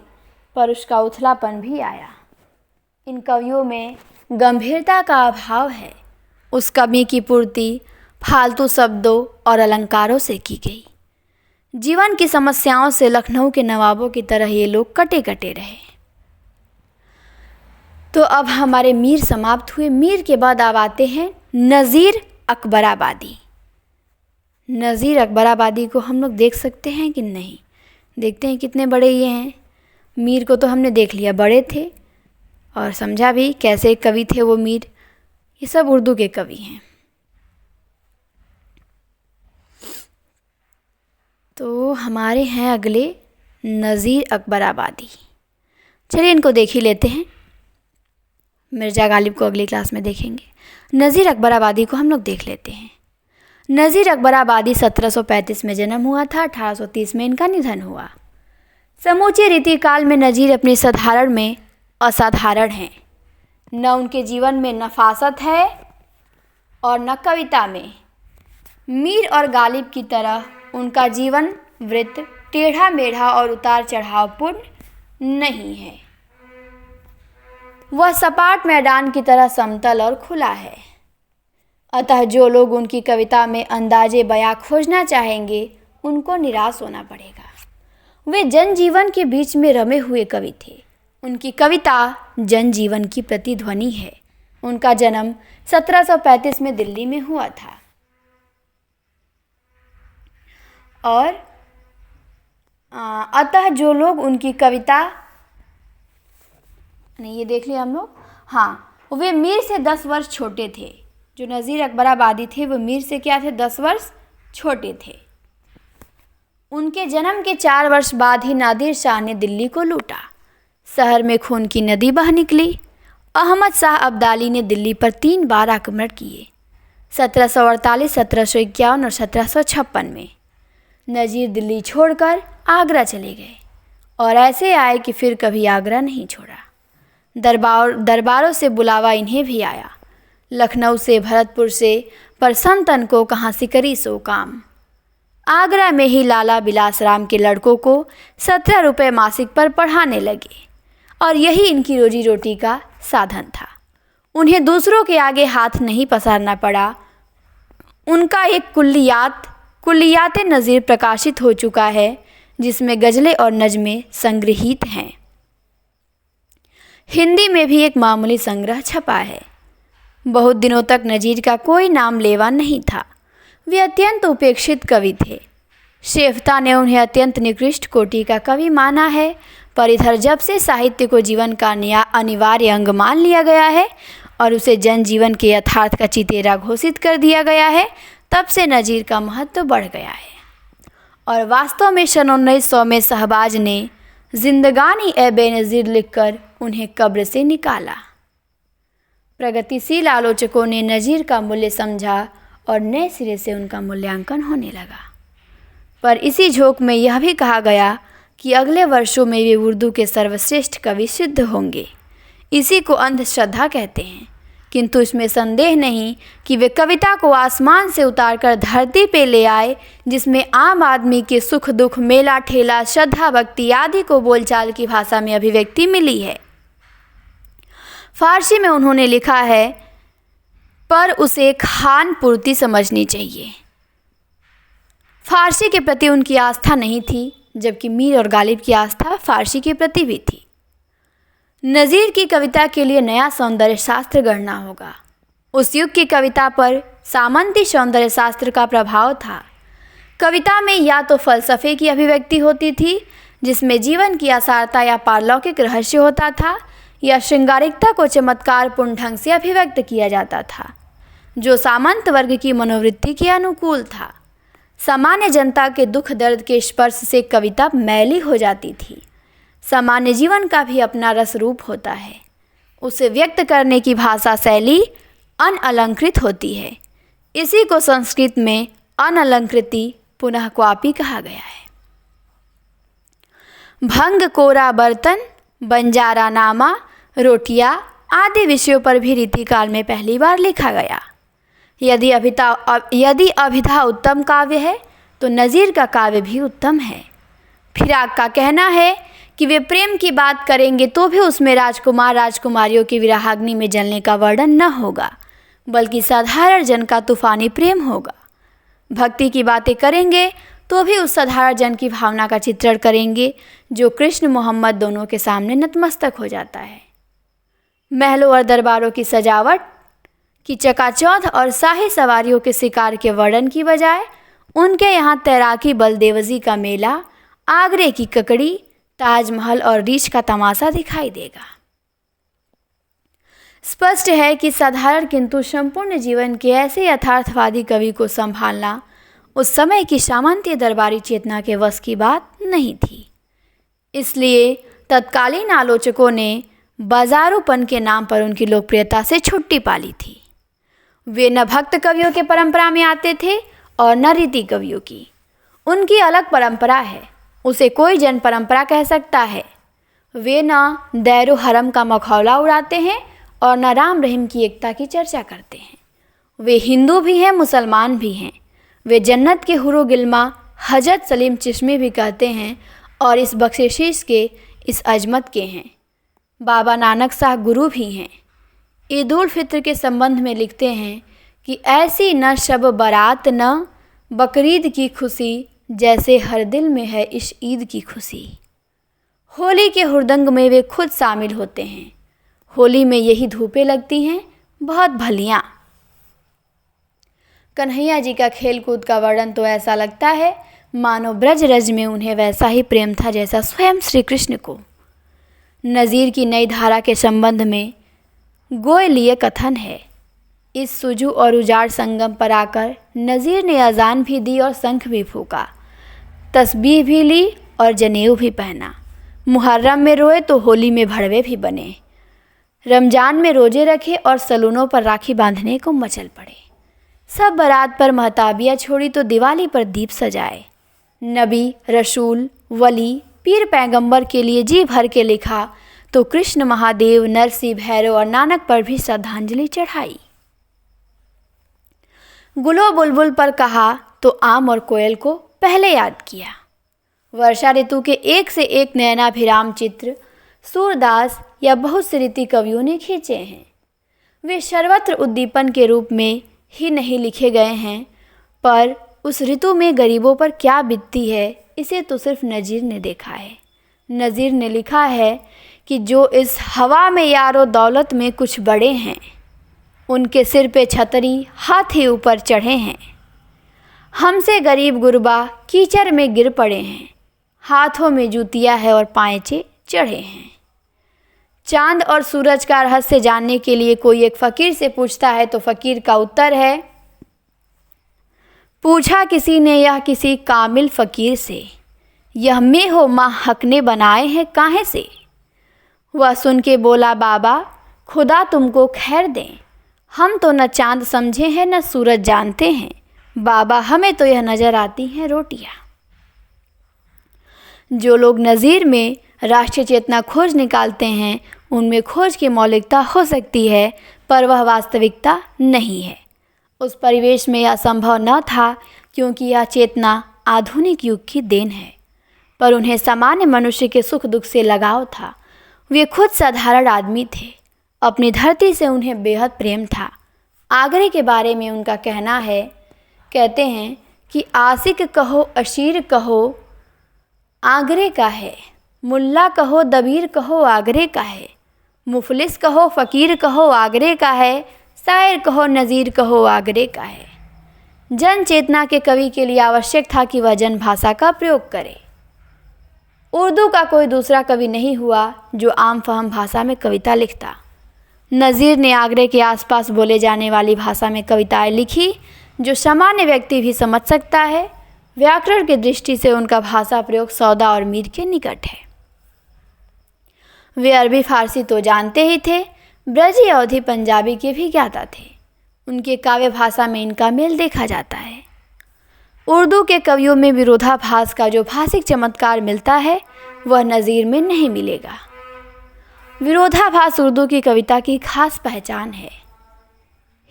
पर उसका उथलापन भी आया। इन कवियों में गंभीरता का अभाव है। उस कमी की पूर्ति फालतू शब्दों और अलंकारों से की गई। जीवन की समस्याओं से लखनऊ के नवाबों की तरह ये लोग कटे कटे रहे। तो अब हमारे मीर समाप्त हुए। मीर के बाद अब आते हैं नज़ीर अकबराबादी। नज़ीर अकबराबादी को हम लोग देख सकते हैं कि नहीं? देखते हैं कितने बड़े ये हैं। मीर को तो हमने देख लिया, बड़े थे, और समझा भी कैसे कवि थे वो मीर। ये सब उर्दू के कवि हैं। तो हमारे हैं अगले नज़ीर अकबराबादी। चलिए इनको देख ही लेते हैं। मिर्ज़ा गालिब को अगली क्लास में देखेंगे। नज़ीर अकबराबादी को हम लोग देख लेते हैं। नज़ीर अकबराबादी 1735 में जन्म हुआ था। 1830 में इनका निधन हुआ। समूचे रीतिकाल में नज़ीर अपनी साधारण में असाधारण हैं। न उनके जीवन में नफासत है और न कविता में। मीर और गालिब की तरह उनका जीवन वृत्त टेढ़ा मेढ़ा और उतार चढ़ावपूर्ण नहीं है। वह सपाट मैदान की तरह समतल और खुला है। अतः जो लोग उनकी कविता में अंदाजे बयां खोजना चाहेंगे, उनको निराश होना पड़ेगा। वे जनजीवन के बीच में रमे हुए कवि थे। उनकी कविता जनजीवन की प्रतिध्वनि है। उनका जन्म 1735 में दिल्ली में हुआ था और अतः जो लोग उनकी कविता नहीं, ये देख लिया हम लोग। हाँ, वे मीर से 10 वर्ष छोटे थे। जो नज़ीर अकबराबादी थे वो मीर से क्या थे, 10 वर्ष छोटे थे। उनके जन्म के 4 वर्ष बाद ही नादिर शाह ने दिल्ली को लूटा। शहर में खून की नदी बह निकली। अहमद शाह अब्दाली ने दिल्ली पर 3 बार आक्रमण किए, 1748, 1751 और 1756 में। नज़ीर दिल्ली छोड़कर आगरा चले गए और ऐसे आए कि फिर कभी आगरा नहीं छोड़ा। दरबारों से बुलावा इन्हें भी आया, लखनऊ से, भरतपुर से, पर संतन को कहाँ सिकरी सो काम। आगरा में ही लाला बिलास राम के लड़कों को 17 रुपये मासिक पर पढ़ाने लगे और यही इनकी रोजी रोटी का साधन था। उन्हें दूसरों के आगे हाथ नहीं पसारना पड़ा। उनका एक कुल्लियात नज़ीर प्रकाशित हो चुका है, जिसमें गज़लें और नज़में संग्रहित हैं। हिंदी में भी एक मामूली संग्रह छपा है। बहुत दिनों तक नज़ीर का कोई नाम लेवा नहीं था। वे अत्यंत उपेक्षित कवि थे। शेफ्ता ने उन्हें अत्यंत निकृष्ट कोटि का कवि माना है, पर इधर जब से साहित्य को जीवन का अनिवार्य अंग मान लिया गया है और उसे जनजीवन के यथार्थ का चितेरा घोषित कर दिया गया है, तब से नज़ीर का महत्व बढ़ गया है। और वास्तव में सन 1900 में शहबाज ने जिंदगानी ए बेनज़ीर लिखकर उन्हें कब्र से निकाला। प्रगतिशील आलोचकों ने नज़ीर का मूल्य समझा और नए सिरे से उनका मूल्यांकन होने लगा। पर इसी झोंक में यह भी कहा गया कि अगले वर्षों में वे उर्दू के सर्वश्रेष्ठ कवि सिद्ध होंगे। इसी को अंधश्रद्धा कहते हैं, किंतु इसमें संदेह नहीं कि वे कविता को आसमान से उतारकर धरती पे ले आए, जिसमें आम आदमी के सुख दुख, मेला ठेला, श्रद्धा भक्ति आदि को बोलचाल की भाषा में अभिव्यक्ति मिली है। फारसी में उन्होंने लिखा है, पर उसे खान पूर्ति समझनी चाहिए। फारसी के प्रति उनकी आस्था नहीं थी, जबकि मीर और गालिब की आस्था फारसी के प्रति भी थी। नज़ीर की कविता के लिए नया सौंदर्य शास्त्र गढ़ना होगा। उस युग की कविता पर सामंती सौंदर्य शास्त्र का प्रभाव था। कविता में या तो फलसफे की अभिव्यक्ति होती थी, जिसमें जीवन की असारता या पारलौकिक रहस्य होता था, या श्रृंगारिकता को चमत्कारपूर्ण ढंग से अभिव्यक्त किया जाता था, जो सामंत वर्ग की मनोवृत्ति के अनुकूल था। सामान्य जनता के दुख दर्द के स्पर्श से कविता मैली हो जाती थी। सामान्य जीवन का भी अपना रस रूप होता है। उसे व्यक्त करने की भाषा शैली अनअलंकृत होती है। इसी को संस्कृत में अनअलंकृति पुनः क्वापी कहा गया है। भंग, कोरा बर्तन, बंजारा नामा, रोटियां आदि विषयों पर भी रीतिकाल में पहली बार लिखा गया। यदि अभिधा उत्तम काव्य है तो नज़ीर का काव्य भी उत्तम है। फिराक का कहना है कि वे प्रेम की बात करेंगे तो भी उसमें राजकुमार राजकुमारियों की विरहाग्नि में जलने का वर्णन न होगा, बल्कि साधारण जन का तूफानी प्रेम होगा। भक्ति की बातें करेंगे तो भी उस साधारण जन की भावना का चित्रण करेंगे, जो कृष्ण मोहम्मद दोनों के सामने नतमस्तक हो जाता है। महलों और दरबारों की सजावट की चकाचौंध और शाही सवारियों के शिकार के वर्णन की बजाय उनके यहाँ तैराकी, बलदेवजी का मेला, आगरे की ककड़ी, ताजमहल और रीछ का तमाशा दिखाई देगा। स्पष्ट है कि साधारण किंतु संपूर्ण जीवन के ऐसे यथार्थवादी कवि को संभालना उस समय की सामंतीय दरबारी चेतना के वश की बात नहीं थी। इसलिए तत्कालीन आलोचकों ने बाजारूपन के नाम पर उनकी लोकप्रियता से छुट्टी पाली थी। वे न भक्त कवियों के परंपरा में आते थे और न रीति कवियों की। उनकी अलग परंपरा है, उसे कोई जन परंपरा कह सकता है। वे न दैरो हरम का मखौला उड़ाते हैं और न राम रहीम की एकता की चर्चा करते हैं। वे हिंदू भी हैं, मुसलमान भी हैं। वे जन्नत के हुरो गिल्मा हजरत सलीम चिश्ती भी कहते हैं और इस बख्शिश के, इस अजमत के हैं। बाबा नानक शाह गुरु भी हैं। ईद उल फित्र के संबंध में लिखते हैं कि ऐसी न शब बारात न बकरीद की खुशी, जैसे हर दिल में है इस ईद की खुशी। होली के हुड़दंग में वे खुद शामिल होते हैं। होली में यही धूपें लगती हैं बहुत भलियाँ। कन्हैया जी का खेल कूद का वर्णन तो ऐसा लगता है मानो ब्रज रज में उन्हें वैसा ही प्रेम था जैसा स्वयं श्री कृष्ण को। नज़ीर की नई धारा के संबंध में गोयलीय कथन है। इस सुजू और उजाड़ संगम पर आकर नज़ीर ने अजान भी दी और शंख भी फूका, तस्बीह भी ली और जनेऊ भी पहना। मुहर्रम में रोए तो होली में भड़वे भी बने। रमजान में रोजे रखे और सलूनों पर राखी बांधने को मचल पड़े। सब बारात पर महताबियाँ छोड़ी तो दिवाली पर दीप सजाए। नबी, रसूल, वली, पीर पैगंबर के लिए जी भर के लिखा तो कृष्ण, महादेव, नरसिंह, भैरव और नानक पर भी श्रद्धांजलि चढ़ाई। गुलो बुलबुल पर कहा तो आम और कोयल को पहले याद किया। वर्षा ऋतु के एक से एक नयनाभिराम चित्र सूरदास या बहुत से रीति कवियों ने खींचे हैं। वे सर्वत्र उद्दीपन के रूप में ही नहीं लिखे गए हैं, पर उस ऋतु में गरीबों पर क्या बीतती है इसे तो सिर्फ नज़ीर ने देखा है। नज़ीर ने लिखा है कि जो इस हवा में यारो दौलत में कुछ बड़े हैं, उनके सिर पे छतरी हाथी ऊपर चढ़े हैं। हमसे गरीब गुरबा कीचड़ में गिर पड़े हैं, हाथों में जूतियाँ है और पायचे चढ़े हैं। चांद और सूरज का रहस्य जानने के लिए कोई एक फ़कीर से पूछता है तो फ़कीर का उत्तर है, पूछा किसी ने यह किसी कामिल फ़कीर से, यह मैं हो माँ हक ने बनाए हैं काहे से। वह सुन के बोला, बाबा खुदा तुमको खैर दें, हम तो न चांद समझे हैं न सूरज जानते हैं, बाबा हमें तो यह नज़र आती हैं रोटियाँ। जो लोग नज़ीर में राष्ट्रीय चेतना खोज निकालते हैं उनमें खोज की मौलिकता हो सकती है, पर वह वास्तविकता नहीं है। उस परिवेश में यह संभव न था क्योंकि यह चेतना आधुनिक युग की देन है, पर उन्हें सामान्य मनुष्य के सुख दुख से लगाव था। वे खुद साधारण आदमी थे, अपनी धरती से उन्हें बेहद प्रेम था। आगरे के बारे में उनका कहना है, कहते हैं कि आशिक कहो अशीर कहो आगरे का है, मुल्ला कहो दबीर कहो आगरे का है, मुफलिस कहो फ़कीर कहो आगरे का है, शायर कहो नज़ीर कहो आगरे का है। जन चेतना के कवि के लिए आवश्यक था कि वह जन भाषा का प्रयोग करे। उर्दू का कोई दूसरा कवि नहीं हुआ जो आम फहम भाषा में कविता लिखता। नज़ीर ने आगरे के आसपास बोले जाने वाली भाषा में कविताएं लिखी जो सामान्य व्यक्ति भी समझ सकता है। व्याकरण की दृष्टि से उनका भाषा प्रयोग सौदा और मीर के निकट है। वे अरबी फारसी तो जानते ही थे, ब्रजी अवधी पंजाबी के भी ज्ञाता थे। उनके काव्य भाषा में इनका मेल देखा जाता है। उर्दू के कवियों में विरोधाभास का जो भाषिक चमत्कार मिलता है वह नज़ीर में नहीं मिलेगा। विरोधाभास उर्दू की कविता की खास पहचान है।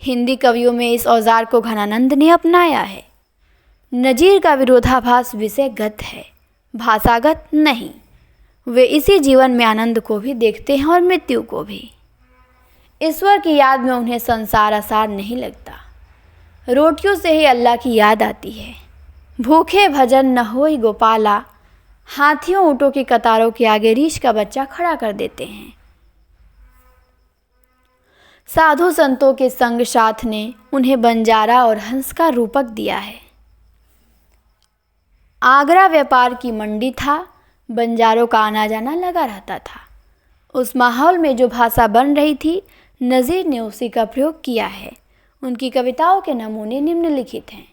हिंदी कवियों में इस औजार को घनानंद ने अपनाया है। नज़ीर का विरोधाभास विषयगत है, भाषागत नहीं। वे इसी जीवन में आनंद को भी देखते हैं और मृत्यु को भी। ईश्वर की याद में उन्हें संसार आसार नहीं लगता। रोटियों से ही अल्लाह की याद आती है। भूखे भजन न होई गोपाला, हाथियों ऊँटों की कतारों के आगे रीछ का बच्चा खड़ा कर देते हैं। साधु संतों के संग साथ ने उन्हें बंजारा और हंस का रूपक दिया है। आगरा व्यापार की मंडी था, बंजारों का आना जाना लगा रहता था। उस माहौल में जो भाषा बन रही थी नज़ीर ने उसी का प्रयोग किया है। उनकी कविताओं के नमूने निम्नलिखित हैं।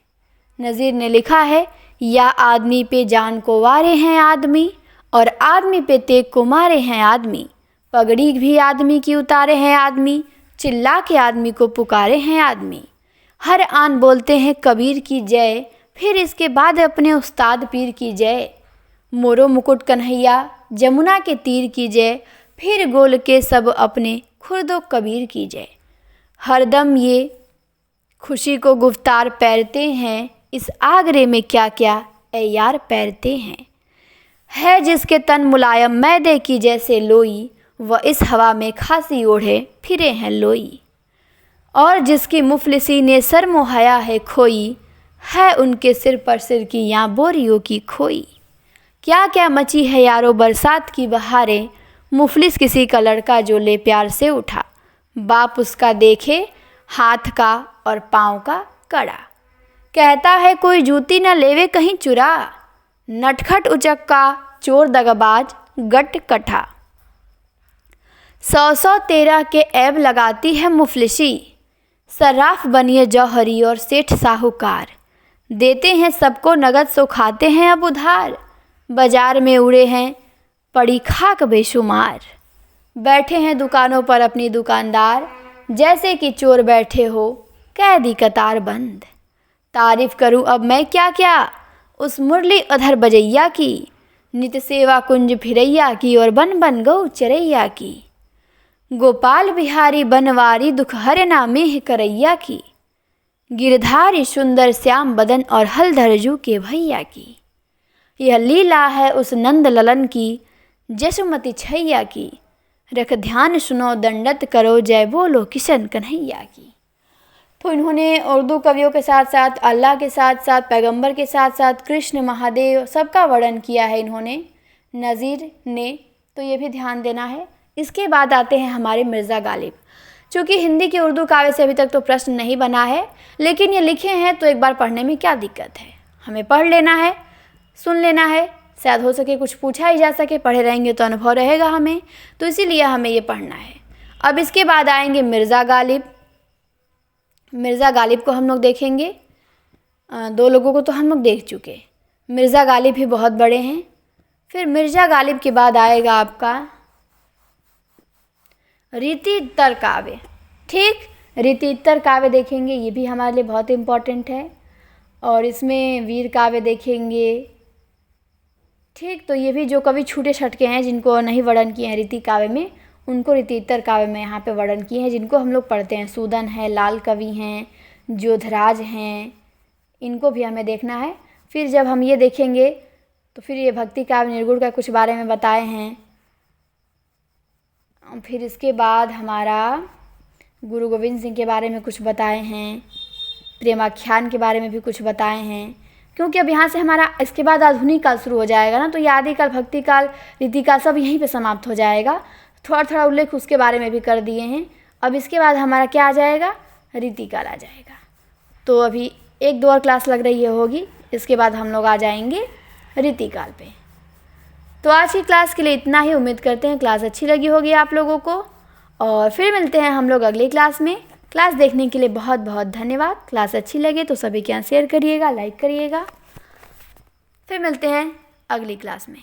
नज़ीर ने लिखा है, या आदमी पे जान को वारे हैं आदमी, और आदमी पे तेग को मारे हैं आदमी, पगड़ी भी आदमी की उतारे हैं आदमी, चिल्ला के आदमी को पुकारे हैं आदमी। हर आन बोलते हैं कबीर की जय, फिर इसके बाद अपने उस्ताद पीर की जय। मोरो मुकुट कन्हैया जमुना के तीर की जय, फिर गोल के सब अपने खुर्दो कबीर की जय। हरदम ये खुशी को गुफ्तार पैरते हैं, इस आगरे में क्या क्या ए यार पैरते हैं। है जिसके तन मुलायम मैदे की जैसे लोई, वह इस हवा में खासी ओढ़े फिरे हैं लोई। और जिसकी मुफलिसी ने शर्मो हया है खोई, है उनके सिर पर सिर की या बोरियों की खोई। क्या क्या मची है यारो बरसात की बहारें, मुफलिस किसी का लड़का जो ले प्यार से उठा। बाप उसका देखे हाथ का और पाँव का कड़ा, कहता है कोई जूती न लेवे कहीं चुरा। नटखट उचक्का चोर दगाबाज गट कठा, 100 13 के ऐब लगाती है मुफलिसी। सर्राफ बनिए जौहरी और सेठ साहूकार, देते हैं सबको नगद सो खाते हैं अब उधार। बाजार में उड़े हैं पड़ी खाक बेशुमार, बैठे हैं दुकानों पर अपनी दुकानदार। जैसे कि चोर बैठे हो कैदी कतार बंद, तारीफ करूं अब मैं क्या क्या उस मुरली अधर बजैया की। नित सेवा कुंज फिरैया की और बन बन गौ चरैया की। गोपाल बिहारी बनवारी दुख हर नामे करैया की। गिरधारी सुंदर श्याम बदन और हलधरजू के भैया की। यह लीला है उस नंद ललन की, जसुमती छैया की। रख ध्यान सुनो दंडत करो जय बोलो किशन कन्हैया की। तो इन्होंने उर्दू कवियों के साथ साथ अल्लाह के साथ साथ पैगंबर के साथ साथ कृष्ण महादेव सबका वर्णन किया है इन्होंने, नज़ीर ने, तो ये भी ध्यान देना है। इसके बाद आते हैं हमारे मिर्ज़ा गालिब। चूँकि हिंदी के उर्दू काव्य से अभी तक तो प्रश्न नहीं बना है, लेकिन ये लिखे हैं तो एक बार पढ़ने में क्या दिक्कत है। हमें पढ़ लेना है, सुन लेना है, शायद हो सके कुछ पूछा ही जा सके, पढ़े रहेंगे तो अनुभव रहेगा हमें, तो इसीलिए हमें ये पढ़ना है। अब इसके बाद आएंगे मिर्ज़ा गालिब। मिर्ज़ा गालिब को हम लोग देखेंगे, 2 लोगों को तो हम लोग देख चुके। मिर्ज़ा गालिब भी बहुत बड़े हैं। फिर मिर्ज़ा गालिब के बाद आएगा आपका रीतित्तर काव्य। ठीक, रीतित्तर काव्य देखेंगे, ये भी हमारे लिए बहुत इम्पॉर्टेंट है। और इसमें वीर काव्य देखेंगे। ठीक, तो ये भी जो कवि छूटे छटके हैं जिनको नहीं वर्णन किए हैं रीति काव्य में, उनको रीतित्तर काव्य में यहाँ पे वर्णन किए हैं, जिनको हम लोग पढ़ते हैं। सूदन है, लाल कवि हैं, जोधराज हैं, इनको भी हमें देखना है। फिर जब हम ये देखेंगे तो फिर ये भक्ति काव्य निर्गुण का कुछ बारे में बताए हैं। फिर इसके बाद हमारा गुरु गोविंद सिंह के बारे में कुछ बताए हैं, प्रेमाख्यान के बारे में भी कुछ बताए हैं। क्योंकि अब यहाँ से हमारा इसके बाद आधुनिक काल शुरू हो जाएगा ना, तो ये आदि काल, भक्ति काल, रीति काल सब यहीं पे समाप्त हो जाएगा। थोड़ा थोड़ा उल्लेख उसके बारे में भी कर दिए हैं। अब इसके बाद हमारा क्या आ जाएगा, रीति काल आ जाएगा। तो अभी 1-2 और क्लास लग रही होगी, इसके बाद हम लोग आ जाएंगे रीति काल पे। तो आज की क्लास के लिए इतना ही। उम्मीद करते हैं क्लास अच्छी लगी होगी आप लोगों को, और फिर मिलते हैं हम लोग अगली क्लास में। क्लास देखने के लिए बहुत बहुत धन्यवाद। क्लास अच्छी लगे तो सभी के यहाँ शेयर करिएगा, लाइक करिएगा। फिर मिलते हैं अगली क्लास में।